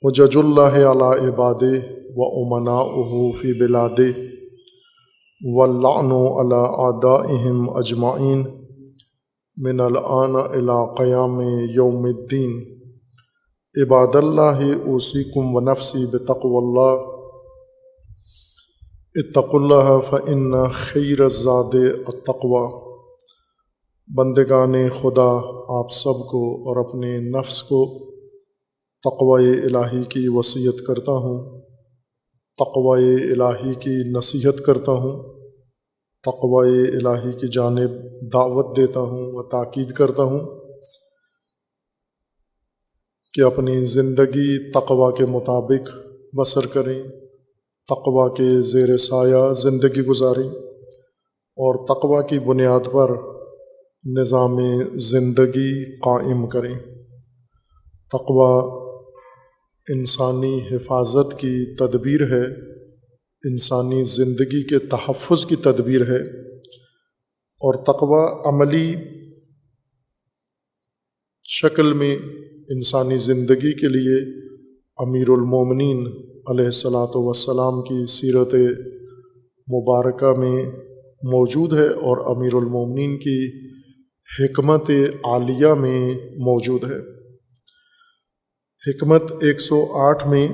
حجج اللہ علی عبادہ و امناؤہ فی بلادہ واللعن علی اعدائہم اجمعین من الآن الی قیام یوم الدین عباد اللہ اوصیکم و نفسی بتقوی اللہ اتقوا اللہ فإن خیر الزاد التقوی۔ بندگان خدا، آپ سب کو اور اپنے نفس کو تقوی الہی کی وصیت کرتا ہوں، تقوی الہی کی نصیحت کرتا ہوں، تقوی الہی کی جانب دعوت دیتا ہوں و تاکید کرتا ہوں کہ اپنی زندگی تقوی کے مطابق بسر کریں، تقوی کے زیر سایہ زندگی گزاریں اور تقوی کی بنیاد پر نظام زندگی قائم کریں۔ تقوی انسانی حفاظت کی تدبیر ہے، انسانی زندگی کے تحفظ کی تدبیر ہے، اور تقوی عملی شکل میں انسانی زندگی کے لیے امیر المومنین علیہ الصلاۃ والسلام کی سیرت مبارکہ میں موجود ہے اور امیر المومنین کی حکمت عالیہ میں موجود ہے۔ حکمت 108 میں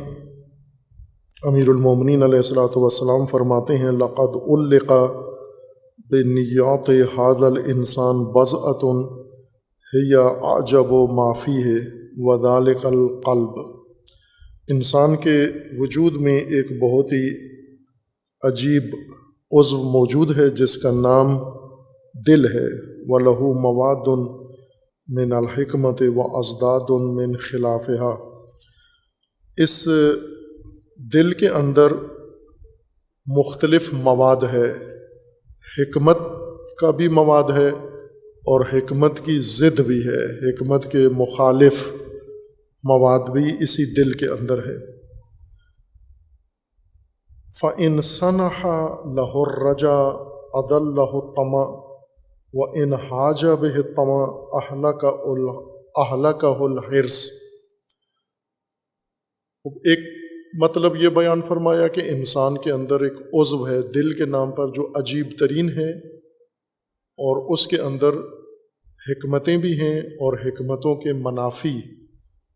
امیر المومنین علیہ الصلاۃ والسلام فرماتے ہیں لقد علق بنیات ھذا الانسان بضعۃ ہی اعجب ما فیہ وذلک القلب۔ انسان کے وجود میں ایک بہت ہی عجیب عضو موجود ہے جس کا نام دل ہے، وَلَهُ مَوَادٌ مِّنَ الْحِکْمَةِ وَأَزْدَادٌ مِّن خِلَافِهَا۔ اس دل کے اندر مختلف مواد ہے، حکمت کا بھی مواد ہے اور حکمت کی ضد بھی ہے، حکمت کے مخالف مواد بھی اسی دل کے اندر ہے۔ فَإِن سَنَحَ لَهُ الرَّجَاءُ أَذَلَّهُ الطَّمَعُ وَإِنْ حَاجَ بِهِ الطَّمَعُ أَهْلَكَهُ الْحِرْصُ۔ ایک مطلب یہ بیان فرمایا کہ انسان کے اندر ایک عضو ہے دل کے نام پر جو عجیب ترین ہے، اور اس کے اندر حکمتیں بھی ہیں اور حکمتوں کے منافی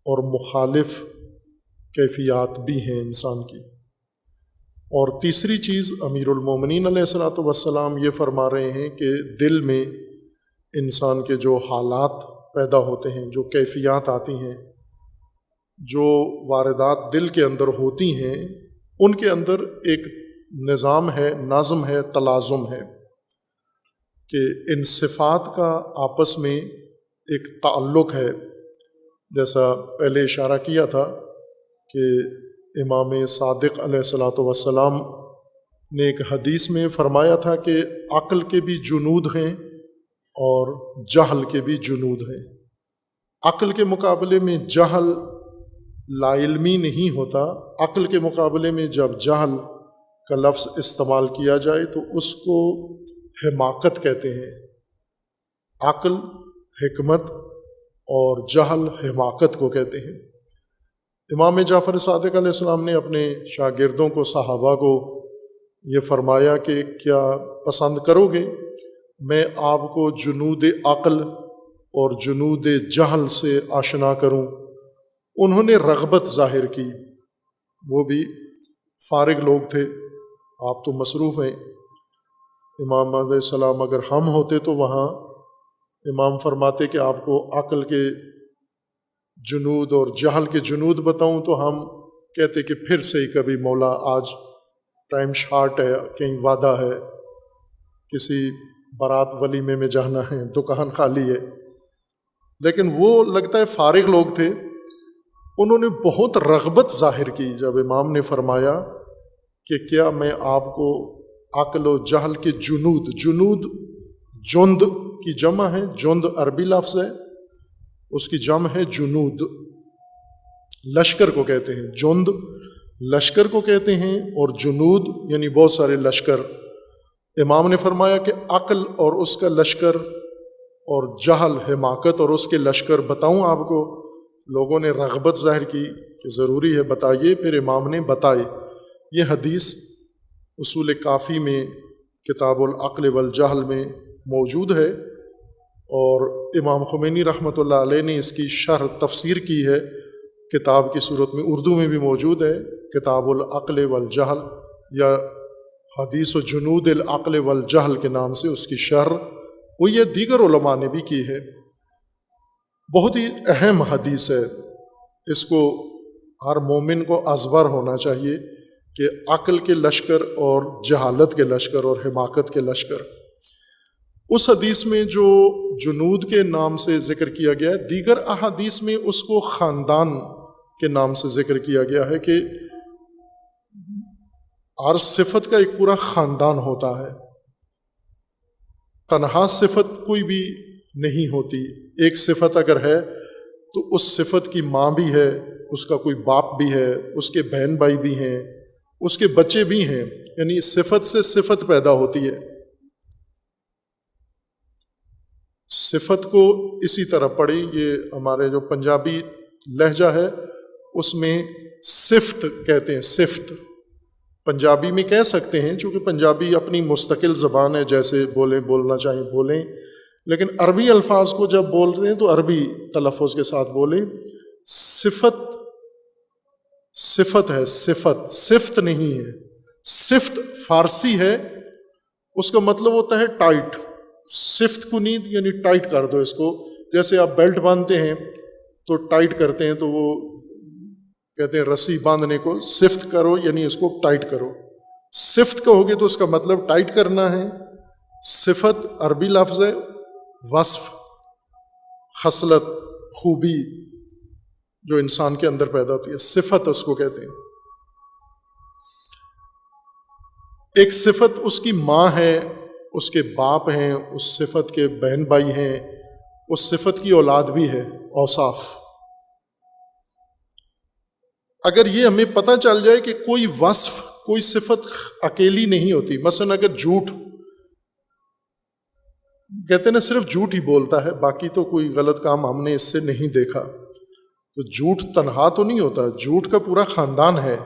اور مخالف کیفیات بھی ہیں انسان کی۔ اور تیسری چیز امیر المومنین علیہ الصلاۃ والسلام یہ فرما رہے ہیں کہ دل میں انسان کے جو حالات پیدا ہوتے ہیں، جو کیفیات آتی ہیں، جو واردات دل کے اندر ہوتی ہیں، ان کے اندر ایک نظام ہے، نظم ہے، تلازم ہے کہ ان صفات کا آپس میں ایک تعلق ہے۔ جیسا پہلے اشارہ کیا تھا کہ امام صادق علیہ الصلاۃ والسلام نے ایک حدیث میں فرمایا تھا کہ عقل کے بھی جنود ہیں اور جہل کے بھی جنود ہیں۔ عقل کے مقابلے میں جہل لا علمی نہیں ہوتا، عقل کے مقابلے میں جب جہل کا لفظ استعمال کیا جائے تو اس کو حماقت کہتے ہیں۔ عقل، حکمت اور جہل حماقت کو کہتے ہیں۔ امام جعفر صادق علیہ السلام نے اپنے شاگردوں کو، صحابہ کو یہ فرمایا کہ کیا پسند کرو گے میں آپ کو جنود عقل اور جنود جہل سے آشنا کروں؟ انہوں نے رغبت ظاہر کی، وہ بھی فارغ لوگ تھے، آپ تو مصروف ہیں۔ امام علیہ السلام اگر ہم ہوتے تو وہاں امام فرماتے کہ آپ کو عقل کے جنود اور جہل کے جنود بتاؤں، تو ہم کہتے کہ پھر سے ہی کبھی مولا، آج ٹائم شارٹ ہے، کہیں وعدہ ہے، کسی بارات ولیمے میں جانا ہے، دکان خالی ہے۔ لیکن وہ لگتا ہے فارغ لوگ تھے، انہوں نے بہت رغبت ظاہر کی جب امام نے فرمایا کہ کیا میں آپ کو عقل و جہل کے جنود، جند کی جمع ہے، جند عربی لفظ ہے، اس کی جمع ہے جنود، لشکر کو کہتے ہیں، جند لشکر کو کہتے ہیں، اور جنود یعنی بہت سارے لشکر۔ امام نے فرمایا کہ عقل اور اس کا لشکر اور جہل حماقت اور اس کے لشکر بتاؤں آپ کو؟ لوگوں نے رغبت ظاہر کی کہ ضروری ہے، بتائیے۔ پھر امام نے بتائے۔ یہ حدیث اصول کافی میں کتاب العقل والجہل میں موجود ہے، اور امام خمینی رحمۃ اللہ علیہ نے اس کی شرح تفسیر کی ہے، کتاب کی صورت میں، اردو میں بھی موجود ہے، کتاب العقل والجہل، یا حدیث و جنود العقل والجہل کے نام سے اس کی شرح وہ یہ دیگر علماء نے بھی کی ہے۔ بہت ہی اہم حدیث ہے، اس کو ہر مومن کو ازبر ہونا چاہیے کہ عقل کے لشکر اور جہالت کے لشکر اور حماقت کے لشکر۔ اس حدیث میں جو جنود کے نام سے ذکر کیا گیا ہے، دیگر احادیث میں اس کو خاندان کے نام سے ذکر کیا گیا ہے کہ ہر صفت کا ایک پورا خاندان ہوتا ہے، تنہا صفت کوئی بھی نہیں ہوتی۔ ایک صفت اگر ہے تو اس صفت کی ماں بھی ہے، اس کا کوئی باپ بھی ہے، اس کے بہن بھائی بھی ہیں، اس کے بچے بھی ہیں، یعنی صفت سے صفت پیدا ہوتی ہے۔ صفت کو اسی طرح پڑھی، یہ ہمارے جو پنجابی لہجہ ہے اس میں صفت کہتے ہیں، صفت پنجابی میں کہہ سکتے ہیں، چونکہ پنجابی اپنی مستقل زبان ہے، جیسے بولیں، بولنا چاہیں بولیں، لیکن عربی الفاظ کو جب بول رہے ہیں تو عربی تلفظ کے ساتھ بولیں۔ صفت صفت ہے، صفت صفت نہیں ہے۔ صفت فارسی ہے، اس کا مطلب ہوتا ہے ٹائٹ، صفت کنید یعنی ٹائٹ کر دو اس کو، جیسے آپ بیلٹ باندھتے ہیں تو ٹائٹ کرتے ہیں، تو وہ کہتے ہیں رسی باندھنے کو صفت کرو، یعنی اس کو ٹائٹ کرو۔ صفت کہو گے تو اس کا مطلب ٹائٹ کرنا ہے۔ صفت عربی لفظ ہے، وصف، خصلت، خوبی جو انسان کے اندر پیدا ہوتی ہے، صفت اس کو کہتے ہیں۔ ایک صفت اس کی ماں ہے، اس کے باپ ہیں، اس صفت کے بہن بھائی ہیں، اس صفت کی اولاد بھی ہے، اوصاف۔ اگر یہ ہمیں پتہ چل جائے کہ کوئی وصف، کوئی صفت اکیلی نہیں ہوتی، مثلا اگر جھوٹ، کہتے ہیں نا صرف جھوٹ ہی بولتا ہے، باقی تو کوئی غلط کام ہم نے اس سے نہیں دیکھا، تو جھوٹ تنہا تو نہیں ہوتا، جھوٹ کا پورا خاندان ہے،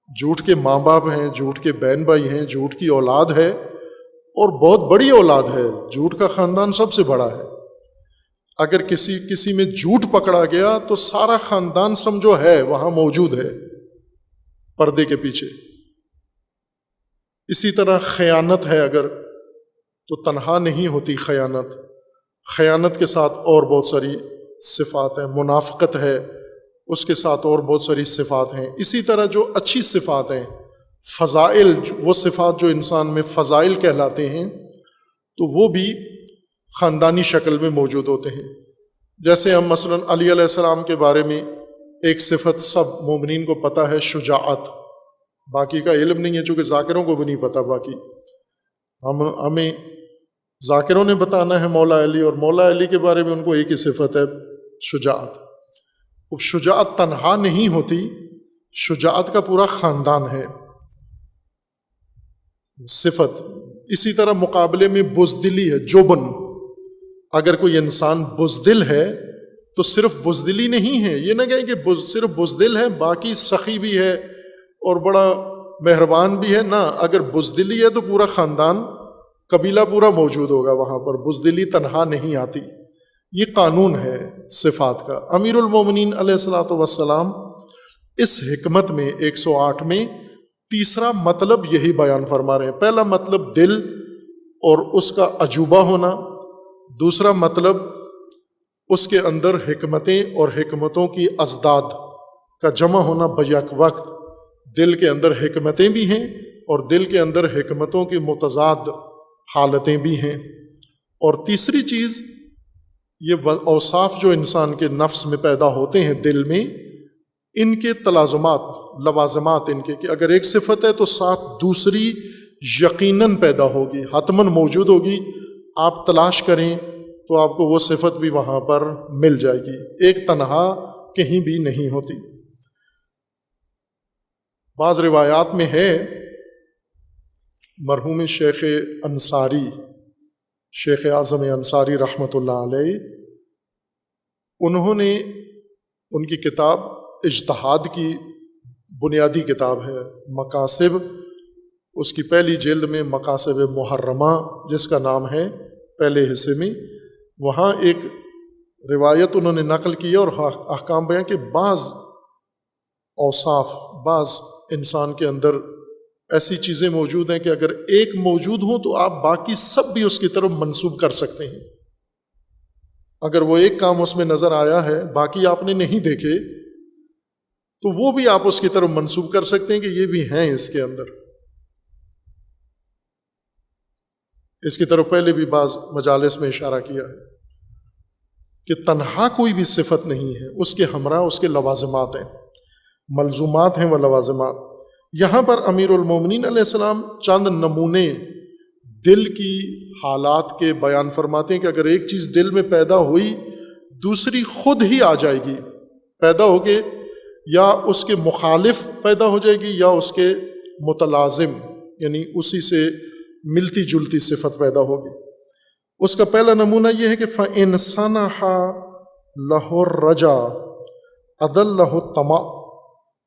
جھوٹ کے ماں باپ ہیں، جھوٹ کے بہن بھائی ہیں، جھوٹ کی اولاد ہے، اور بہت بڑی اولاد ہے، جھوٹ کا خاندان سب سے بڑا ہے۔ اگر کسی میں جھوٹ پکڑا گیا تو سارا خاندان سمجھو ہے وہاں موجود ہے پردے کے پیچھے۔ اسی طرح خیانت ہے اگر، تو تنہا نہیں ہوتی خیانت، خیانت کے ساتھ اور بہت ساری صفات ہیں، منافقت ہے، اس کے ساتھ اور بہت ساری صفات ہیں۔ اسی طرح جو اچھی صفات ہیں، فضائل، وہ صفات جو انسان میں فضائل کہلاتے ہیں، تو وہ بھی خاندانی شکل میں موجود ہوتے ہیں۔ جیسے ہم مثلا علی علیہ السلام کے بارے میں ایک صفت سب مومنین کو پتہ ہے، شجاعت، باقی کا علم نہیں ہے، چونکہ ذاکروں کو بھی نہیں پتہ، باقی ہمیں ذاکروں نے بتانا ہے مولا علی، اور مولا علی کے بارے میں ان کو ایک ہی صفت ہے، شجاعت۔ شجاعت تنہا نہیں ہوتی، شجاعت کا پورا خاندان ہے صفت۔ اسی طرح مقابلے میں بزدلی ہے، جوبن، اگر کوئی انسان بزدل ہے تو صرف بزدلی نہیں ہے، یہ نہ کہیں کہ صرف بزدل ہے باقی سخی بھی ہے اور بڑا مہربان بھی ہے، نہ، اگر بزدلی ہے تو پورا خاندان قبیلہ پورا موجود ہوگا وہاں پر، بزدلی تنہا نہیں آتی، یہ قانون ہے صفات کا۔ امیر المومنین علیہ الصلوۃ والسلام اس حکمت میں 108 میں تیسرا مطلب یہی بیان فرما رہے ہیں۔ پہلا مطلب دل اور اس کا عجوبہ ہونا، دوسرا مطلب اس کے اندر حکمتیں اور حکمتوں کی ازداد کا جمع ہونا بیک وقت۔ دل کے اندر حکمتیں بھی ہیں اور دل کے اندر حکمتوں کی متضاد حالتیں بھی ہیں۔ اور تیسری چیز، یہ اوصاف جو انسان کے نفس میں پیدا ہوتے ہیں دل میں، ان کے تلازمات، لوازمات ان کے، کہ اگر ایک صفت ہے تو ساتھ دوسری یقیناً پیدا ہوگی، حتماً موجود ہوگی، آپ تلاش کریں تو آپ کو وہ صفت بھی وہاں پر مل جائے گی، ایک تنہا کہیں بھی نہیں ہوتی۔ بعض روایات میں ہے مرحوم شیخ انصاری، شیخ اعظم انصاری رحمۃ اللہ علیہ، انہوں نے، ان کی کتاب اجتہاد کی بنیادی کتاب ہے مقاصد، اس کی پہلی جلد میں مقاصد محرمہ جس کا نام ہے پہلے حصے میں، وہاں ایک روایت انہوں نے نقل کی اور احکام بیان کہ بعض اوصاف، بعض انسان کے اندر ایسی چیزیں موجود ہیں کہ اگر ایک موجود ہوں تو آپ باقی سب بھی اس کی طرف منسوب کر سکتے ہیں۔ اگر وہ ایک کام اس میں نظر آیا ہے، باقی آپ نے نہیں دیکھے، تو وہ بھی آپ اس کی طرف منسوب کر سکتے ہیں کہ یہ بھی ہیں اس کے اندر۔ اس کی طرف پہلے بھی بعض مجالس میں اشارہ کیا ہے کہ تنہا کوئی بھی صفت نہیں ہے، اس کے ہمراہ اس کے لوازمات ہیں، ملزومات ہیں و لوازمات۔ یہاں پر امیر المومنین علیہ السلام چند نمونے دل کی حالات کے بیان فرماتے ہیں کہ اگر ایک چیز دل میں پیدا ہوئی، دوسری خود ہی آ جائے گی، پیدا ہو کے یا اس کے مخالف پیدا ہو جائے گی یا اس کے متلازم، یعنی اسی سے ملتی جلتی صفت پیدا ہوگی۔ اس کا پہلا نمونہ یہ ہے کہ فَإِنْ صَنَحَ لَهُ الرَّجَا أَضَلَّهُ الطَّمَعُ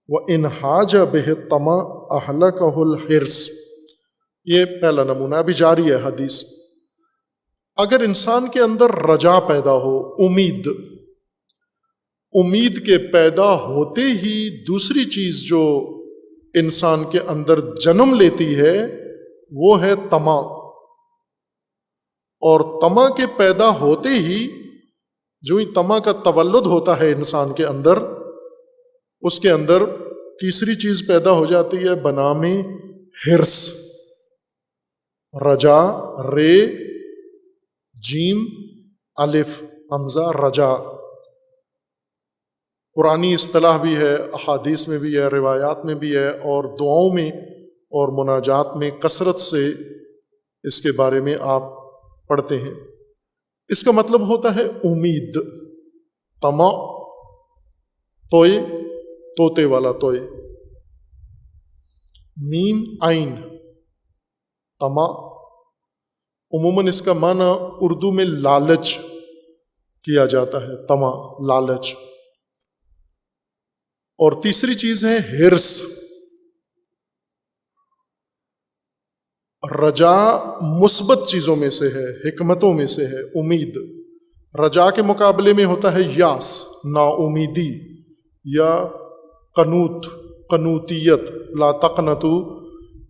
وَإِنْ حَاجَ بِهِ الطَّمَعُ أَهْلَكَهُ الْحِرْصُ۔ یہ پہلا نمونہ، ابھی جاری ہے حدیث۔ اگر انسان کے اندر رجا پیدا ہو، امید کے پیدا ہوتے ہی دوسری چیز جو انسان کے اندر جنم لیتی ہے وہ ہے طمع، اور طمع کے پیدا ہوتے ہی جو ہی طمع کا تولد ہوتا ہے انسان کے اندر، اس کے اندر تیسری چیز پیدا ہو جاتی ہے بنام حرص۔ رجا، رے، جیم، الف، حمزہ، رجا قرآنی اصطلاح بھی ہے، احادیث میں بھی ہے، روایات میں بھی ہے، اور دعاؤں میں اور مناجات میں کثرت سے اس کے بارے میں آپ پڑھتے ہیں۔ اس کا مطلب ہوتا ہے امید، طمع، توئے، طوطے والا توئے، میم عین، طمع۔ عموماً اس کا معنی اردو میں لالچ کیا جاتا ہے، طمع، لالچ۔ اور تیسری چیز ہے حرص۔ رجا مثبت چیزوں میں سے ہے، حکمتوں میں سے ہے امید۔ رجا کے مقابلے میں ہوتا ہے یاس، نا امیدی، یا قنوت، قنوتیت، لا تقنطوا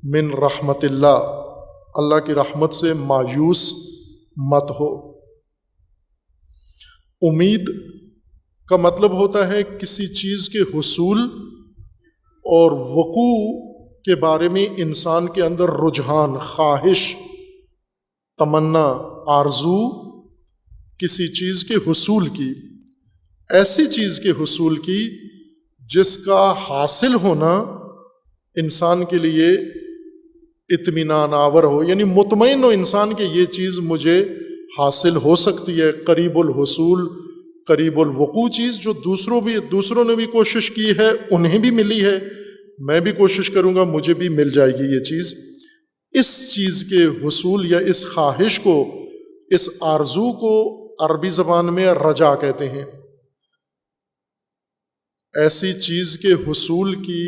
من رحمت اللہ، اللہ کی رحمت سے مایوس مت ہو۔ امید کا مطلب ہوتا ہے کسی چیز کے حصول اور وقوع کے بارے میں انسان کے اندر رجحان، خواہش، تمنا، آرزو کسی چیز کے حصول کی، ایسی چیز کے حصول کی جس کا حاصل ہونا انسان کے لیے اطمینان آور ہو، یعنی مطمئن ہو انسان کہ یہ چیز مجھے حاصل ہو سکتی ہے، قریب الحصول، قریب الوقوع چیز، جو دوسروں نے بھی کوشش کی ہے، انہیں بھی ملی ہے، میں بھی کوشش کروں گا مجھے بھی مل جائے گی یہ چیز۔ اس چیز کے حصول یا اس خواہش کو، اس آرزو کو عربی زبان میں رجا کہتے ہیں۔ ایسی چیز کے حصول کی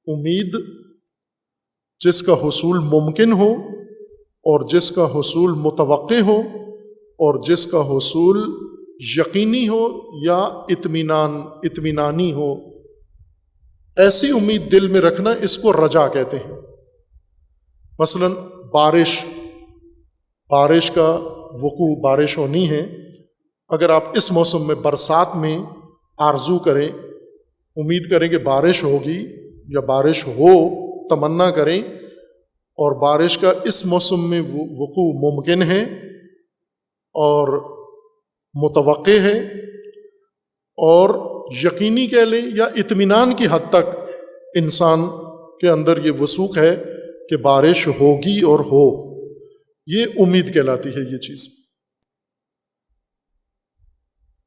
امید جس کا حصول ممکن ہو اور جس کا حصول متوقع ہو اور جس کا حصول یقینی ہو یا اطمینانی ہو، ایسی امید دل میں رکھنا، اس کو رجا کہتے ہیں۔ مثلا بارش کا وقوع، بارش ہونی ہے، اگر آپ اس موسم میں برسات میں آرزو کریں، امید کریں کہ بارش ہوگی یا بارش ہو، تمنا کریں، اور بارش کا اس موسم میں وقوع ممکن ہے اور متوقع ہے اور یقینی کہہ لیں یا اطمینان کی حد تک انسان کے اندر یہ وثوق ہے کہ بارش ہوگی اور ہو، یہ امید کہلاتی ہے یہ چیز۔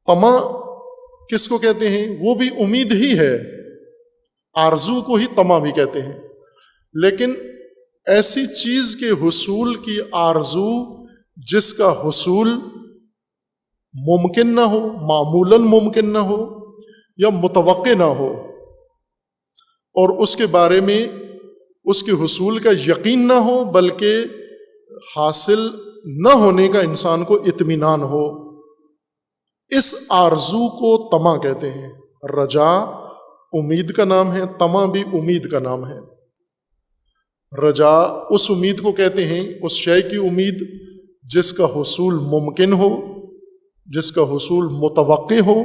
طمع کس کو کہتے ہیں؟ وہ بھی امید ہی ہے، آرزو کو ہی طمع بھی کہتے ہیں، لیکن ایسی چیز کے حصول کی آرزو جس کا حصول ممکن نہ ہو، معمولاً ممکن نہ ہو یا متوقع نہ ہو، اور اس کے بارے میں اس کے حصول کا یقین نہ ہو بلکہ حاصل نہ ہونے کا انسان کو اطمینان ہو، اس آرزو کو طمع کہتے ہیں۔ رجا امید کا نام ہے، طمع بھی امید کا نام ہے۔ رجا اس امید کو کہتے ہیں، اس شے کی امید جس کا حصول ممکن ہو، جس کا حصول متوقع ہو،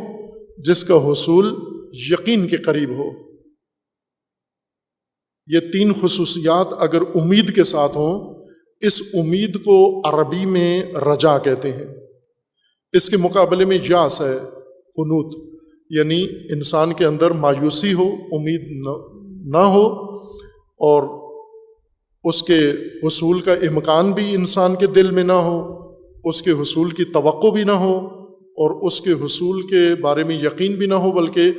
جس کا حصول یقین کے قریب ہو۔ یہ تین خصوصیات اگر امید کے ساتھ ہوں، اس امید کو عربی میں رجا کہتے ہیں۔ اس کے مقابلے میں یاس ہے، قنوط، یعنی انسان کے اندر مایوسی ہو، امید نہ ہو، اور اس کے حصول کا امکان بھی انسان کے دل میں نہ ہو، اس کے حصول کی توقع بھی نہ ہو، اور اس کے حصول کے بارے میں یقین بھی نہ ہو بلکہ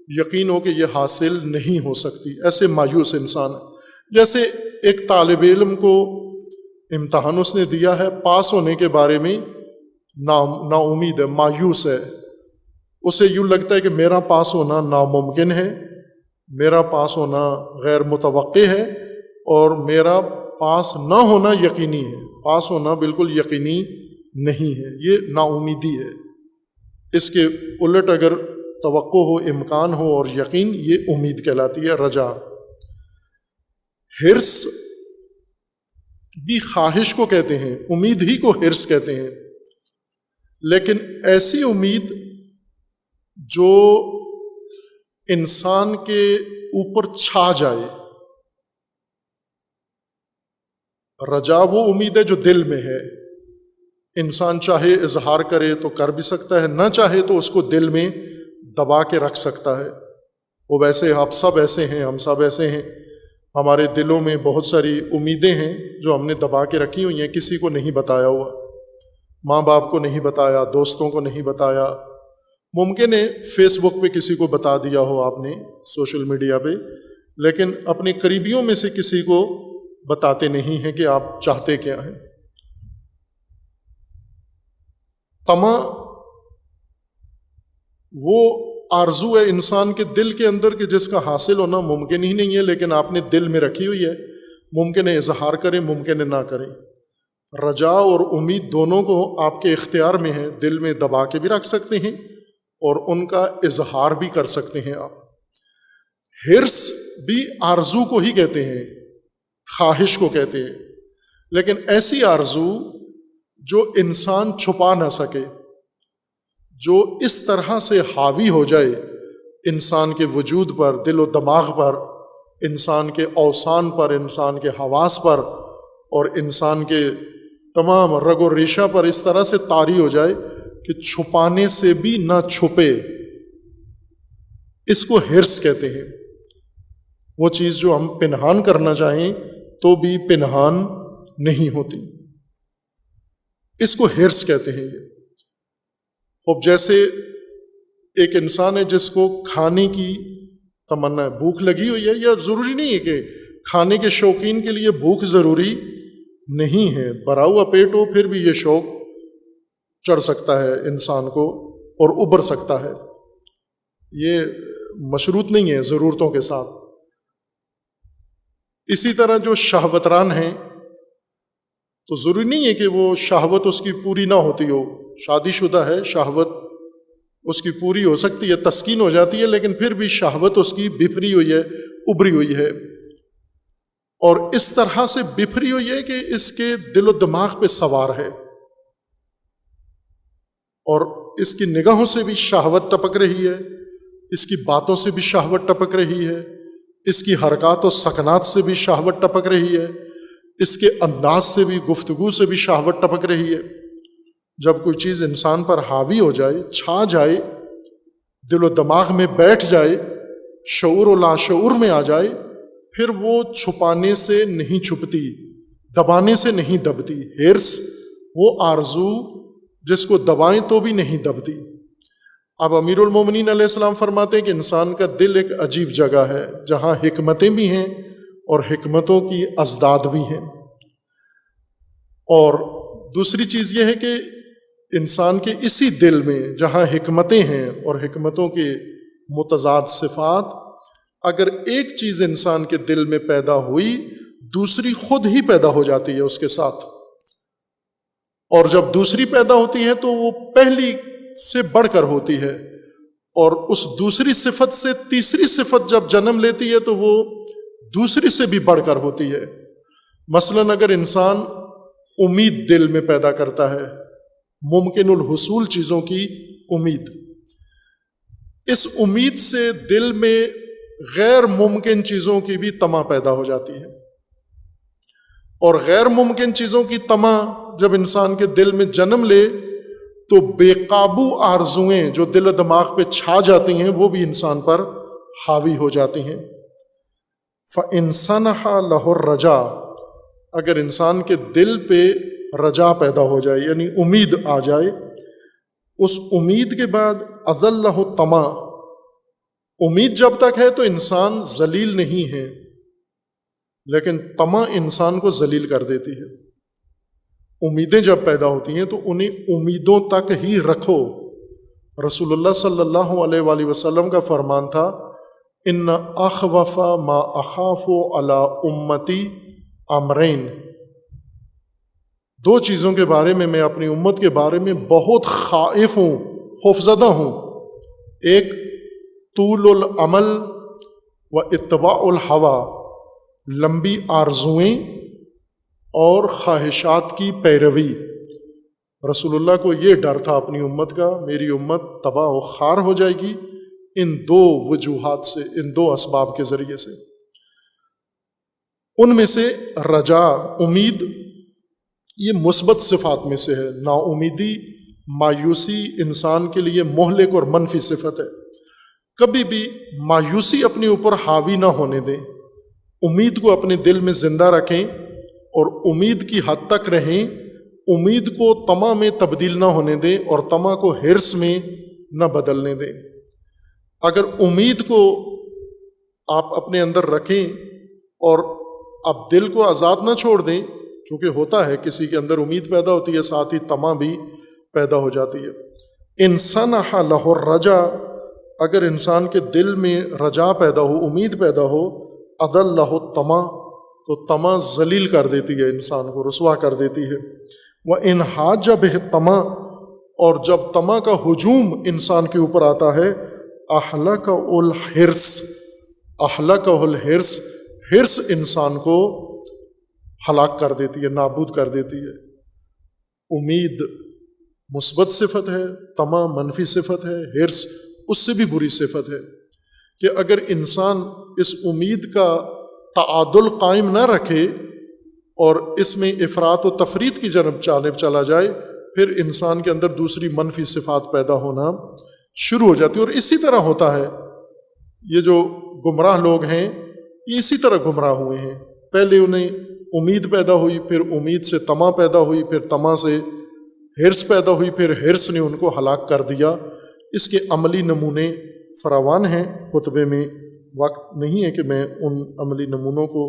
یقین ہو کہ یہ حاصل نہیں ہو سکتی۔ ایسے مایوس انسان، جیسے ایک طالب علم کو امتحان اس نے دیا ہے، پاس ہونے کے بارے میں نا امید ہے، مایوس ہے، اسے یوں لگتا ہے کہ میرا پاس ہونا ناممکن ہے، میرا پاس ہونا غیر متوقع ہے، اور میرا پاس نہ ہونا یقینی ہے، پاس ہونا بالکل یقینی نہیں ہے، یہ نا امیدی ہے۔ اس کے الٹ اگر توقع ہو، امکان ہو اور یقین، یہ امید کہلاتی ہے، رجا۔ حرص بھی خواہش کو کہتے ہیں، امید ہی کو حرص کہتے ہیں، لیکن ایسی امید جو انسان کے اوپر چھا جائے۔ رجا وہ امید ہے جو دل میں ہے، انسان چاہے اظہار کرے تو کر بھی سکتا ہے، نہ چاہے تو اس کو دل میں دبا کے رکھ سکتا ہے۔ وہ ویسے آپ سب ایسے ہیں، ہم سب ایسے ہیں، ہمارے دلوں میں بہت ساری امیدیں ہیں جو ہم نے دبا کے رکھی ہوئی ہیں، کسی کو نہیں بتایا ہوا، ماں باپ کو نہیں بتایا، دوستوں کو نہیں بتایا، ممکن ہے فیس بک پہ کسی کو بتا دیا ہو آپ نے، سوشل میڈیا پہ، لیکن اپنے قریبیوں میں سے کسی کو بتاتے نہیں ہیں کہ آپ چاہتے کیا ہیں۔ طمع وہ آرزو ہے انسان کے دل کے اندر کہ جس کا حاصل ہونا ممکن ہی نہیں ہے، لیکن آپ نے دل میں رکھی ہوئی ہے، ممکن ہے اظہار کریں، ممکن ہے نہ کریں۔ رجا اور امید دونوں کو آپ کے اختیار میں ہے، دل میں دبا کے بھی رکھ سکتے ہیں اور ان کا اظہار بھی کر سکتے ہیں آپ۔ حرص بھی آرزو کو ہی کہتے ہیں، خواہش کو کہتے ہیں، لیکن ایسی آرزو جو انسان چھپا نہ سکے، جو اس طرح سے حاوی ہو جائے انسان کے وجود پر، دل و دماغ پر، انسان کے اوسان پر، انسان کے حواس پر، اور انسان کے تمام رگ و ریشہ پر اس طرح سے طاری ہو جائے کہ چھپانے سے بھی نہ چھپے، اس کو حرص کہتے ہیں۔ وہ چیز جو ہم پنہان کرنا چاہیں تو بھی پنہان نہیں ہوتی، اس کو حرص کہتے ہیں۔ یہ اب جیسے ایک انسان ہے جس کو کھانے کی تمنا ہے، بھوک لگی ہوئی ہے، یا ضروری نہیں ہے کہ کھانے کے شوقین کے لیے بھوک ضروری نہیں ہے، بھرا ہوا پیٹ ہو پھر بھی یہ شوق چڑھ سکتا ہے انسان کو اور ابھر سکتا ہے۔ یہ مشروط نہیں ہے ضرورتوں کے ساتھ۔ اسی طرح جو شہوتران ہیں تو ضروری نہیں ہے کہ وہ شہوت اس کی پوری نہ ہوتی ہو، شادی شدہ ہے، شہوت اس کی پوری ہو سکتی ہے، تسکین ہو جاتی ہے، لیکن پھر بھی شہوت اس کی بفری ہوئی ہے، ابری ہوئی ہے، اور اس طرح سے بفری ہوئی ہے کہ اس کے دل و دماغ پہ سوار ہے، اور اس کی نگاہوں سے بھی شہوت ٹپک رہی ہے، اس کی باتوں سے بھی شہوت ٹپک رہی ہے، اس کی حرکات و سکنات سے بھی شہوت ٹپک رہی ہے، اس کے انداز سے بھی، گفتگو سے بھی شہوت ٹپک رہی ہے۔ جب کوئی چیز انسان پر حاوی ہو جائے، چھا جائے، دل و دماغ میں بیٹھ جائے، شعور و لاشعور میں آ جائے، پھر وہ چھپانے سے نہیں چھپتی، دبانے سے نہیں دبتی۔ ہرس وہ آرزو جس کو دبائیں تو بھی نہیں دبتی۔ اب امیر المومنین علیہ السلام فرماتے ہیں کہ انسان کا دل ایک عجیب جگہ ہے جہاں حکمتیں بھی ہیں اور حکمتوں کی ازداد بھی ہیں۔ اور دوسری چیز یہ ہے کہ انسان کے اسی دل میں جہاں حکمتیں ہیں اور حکمتوں کے متضاد صفات، اگر ایک چیز انسان کے دل میں پیدا ہوئی، دوسری خود ہی پیدا ہو جاتی ہے اس کے ساتھ، اور جب دوسری پیدا ہوتی ہے تو وہ پہلی سے بڑھ کر ہوتی ہے، اور اس دوسری صفت سے تیسری صفت جب جنم لیتی ہے تو وہ دوسری سے بھی بڑھ کر ہوتی ہے۔ مثلاً اگر انسان امید دل میں پیدا کرتا ہے، ممکن الحصول چیزوں کی امید، اس امید سے دل میں غیر ممکن چیزوں کی بھی طمع پیدا ہو جاتی ہے، اور غیر ممکن چیزوں کی طمع جب انسان کے دل میں جنم لے تو بے قابو آرزوئیں جو دل و دماغ پہ چھا جاتی ہیں وہ بھی انسان پر حاوی ہو جاتی ہیں۔ فَإِنْسَنَحَ لَهُ الرَّجَا، اگر انسان کے دل پہ رجا پیدا ہو جائے یعنی امید آ جائے، اس امید کے بعد أَذَلَّهُ الطَّمَعُ، امید جب تک ہے تو انسان ذلیل نہیں ہے، لیکن طمع انسان کو ذلیل کر دیتی ہے۔ امیدیں جب پیدا ہوتی ہیں تو انہیں امیدوں تک ہی رکھو۔ رسول اللہ صلی اللہ علیہ وآلہ وسلم کا فرمان تھا، ان اخوف ما اخاف علی امتی امرین، دو چیزوں کے بارے میں اپنی امت کے بارے میں بہت خائف ہوں، خوفزدہ ہوں۔ ایک طول العمل و اتباع الہوی، لمبی آرزوئیں اور خواہشات کی پیروی۔ رسول اللہ کو یہ ڈر تھا اپنی امت کا، میری امت تباہ و خوار ہو جائے گی ان دو وجوہات سے، ان دو اسباب کے ذریعے سے۔ ان میں سے رجا، امید، یہ مثبت صفات میں سے ہے۔ نا امیدی، مایوسی انسان کے لیے مہلک اور منفی صفت ہے۔ کبھی بھی مایوسی اپنے اوپر حاوی نہ ہونے دیں، امید کو اپنے دل میں زندہ رکھیں اور امید کی حد تک رہیں، امید کو طمع میں تبدیل نہ ہونے دیں اور طمع کو حرص میں نہ بدلنے دیں۔ اگر امید کو آپ اپنے اندر رکھیں اور اب دل کو آزاد نہ چھوڑ دیں، چونکہ ہوتا ہے کسی کے اندر امید پیدا ہوتی ہے ساتھ ہی طمع بھی پیدا ہو جاتی ہے۔ انسنح لہ الرجا، اگر انسان کے دل میں رجا پیدا ہو، امید پیدا ہو، اذلہ الطمع، تو طمع ذلیل کر دیتی ہے، انسان کو رسوا کر دیتی ہے۔ وَإِنْحَاجَ بِهِ الطَّمَعُ، اور جب طمع کا ہجوم انسان کے اوپر آتا ہے، أَحْلَكَهُ الْحِرْصُ، أَحْلَكَهُ الْحِرْصُ، حرص انسان کو ہلاک کر دیتی ہے، نابود کر دیتی ہے۔ امید مثبت صفت ہے، طمع منفی صفت ہے، حرص اس سے بھی بری صفت ہے کہ اگر انسان اس امید کا تعادل قائم نہ رکھے اور اس میں افراط و تفریط کی جانب چلا جائے، پھر انسان کے اندر دوسری منفی صفات پیدا ہونا شروع ہو جاتی ہے۔ اور اسی طرح ہوتا ہے، یہ جو گمراہ لوگ ہیں یہ اسی طرح گمراہ ہوئے ہیں، پہلے انہیں امید پیدا ہوئی، پھر امید سے طمع پیدا ہوئی، پھر طمع سے حرص پیدا ہوئی، پھر حرص نے ان کو ہلاک کر دیا۔ اس کے عملی نمونے فراوان ہیں، خطبے میں وقت نہیں ہے کہ میں ان عملی نمونوں کو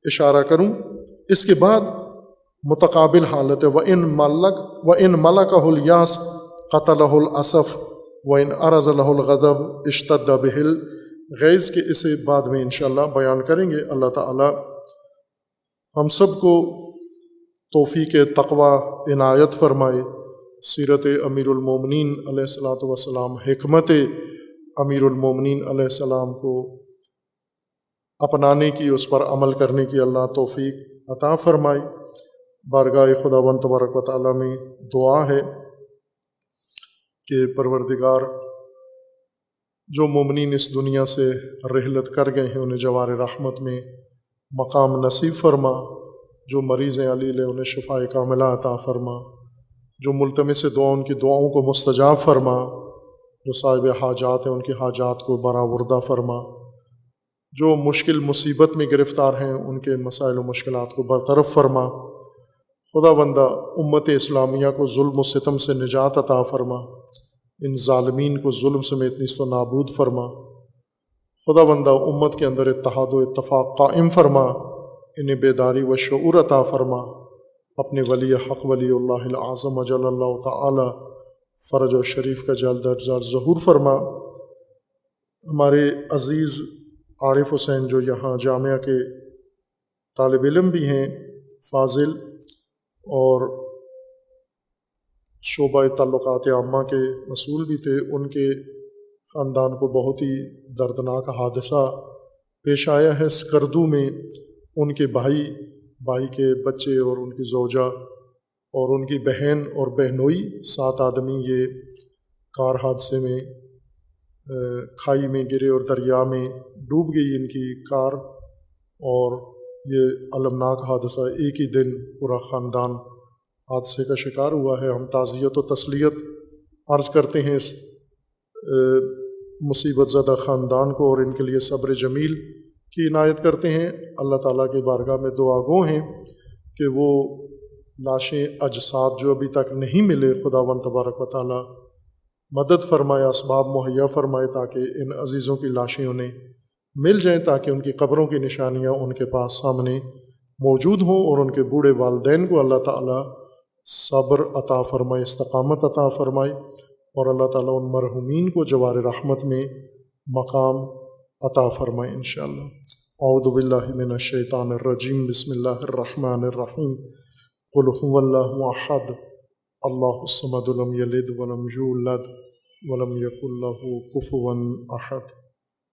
اشارہ کروں۔ اس کے بعد متقابل حالت ہے، وَإِن مَلَكَهُ الْيَأْسُ قَتَلَهُ الْأَسَفُ وَإِنْ أَرَزَ لَهُ الْغَضَبُ اشْتَدَّ بِهِ غیظ کے اسے بعد میں انشاءاللہ بیان کریں گے۔ اللہ تعالی ہم سب کو توفیق تقوی عنایت فرمائے، سیرت امیر المومنین علیہ الصلاۃ والسلام، حکمت امیر المومنین علیہ السلام کو اپنانے کی، اس پر عمل کرنے کی اللہ توفیق عطا فرمائے۔ بارگاہ خداوند تبارک و تعالیٰ میں دعا ہے کہ پروردگار جو مومنین اس دنیا سے رحلت کر گئے ہیں انہیں جوار رحمت میں مقام نصیب فرما، جو مریض ہیں علیل انہیں شفاء کاملہ عطا فرما، جو ملتمس دعا ان کی دعاؤں کو مستجاب فرما، جو صاحب حاجات ہیں ان کی حاجات کو برآوردہ فرما، جو مشکل مصیبت میں گرفتار ہیں ان کے مسائل و مشکلات کو برطرف فرما۔ خدا بندہ امت اسلامیہ کو ظلم و ستم سے نجات عطا فرما، ان ظالمین کو ظلم سمیت نیست و نابود فرما۔ خدا بندہ امت کے اندر اتحاد و اتفاق قائم فرما، انہیں بیداری و شعور عطا فرما، اپنے ولی حق ولی اللہ العظم اجل اللہ تعالی فرج و شریف کا جلد از جلد ظہور فرما۔ ہمارے عزیز عارف حسین جو یہاں جامعہ کے طالب علم بھی ہیں، فاضل، اور شعبہ تعلقات عامہ کے مسئول بھی تھے، ان کے خاندان کو بہت ہی دردناک حادثہ پیش آیا ہے سکردو میں۔ ان کے بھائی کے بچے اور ان کی زوجہ اور ان کی بہن اور بہنوئی 7 آدمی یہ کار حادثے میں کھائی میں گرے اور دریا میں ڈوب گئی ان کی کار، اور یہ المناک حادثہ ایک ہی دن پورا خاندان حادثے کا شکار ہوا ہے۔ ہم تعزیت و تسلیت عرض کرتے ہیں اس مصیبت زدہ خاندان کو، اور ان کے لیے صبر جمیل کی عنایت کرتے ہیں۔ اللہ تعالیٰ کے بارگاہ میں دعا گو ہیں کہ وہ لاشیں، اجساد جو ابھی تک نہیں ملے، خداوند تبارک و تعالیٰ مدد فرمائے، اسباب مہیا فرمائے تاکہ ان عزیزوں کی لاشیں انہیں مل جائیں، تاکہ ان کی قبروں کی نشانیاں ان کے پاس سامنے موجود ہوں، اور ان کے بوڑھے والدین کو اللہ تعالیٰ صبر عطا فرمائے، استقامت عطا فرمائے، اور اللہ تعالیٰ ان مرحومین کو جوار رحمت میں مقام عطا فرمائے انشاءاللہ۔ اعوذ باللہ من الشیطان الرجیم، بسم اللہ الرحمن الرحیم، قل هو اللہ احد اللہ الصمد لم یلد ولم یولد ولم یکن لہ کفوا احد۔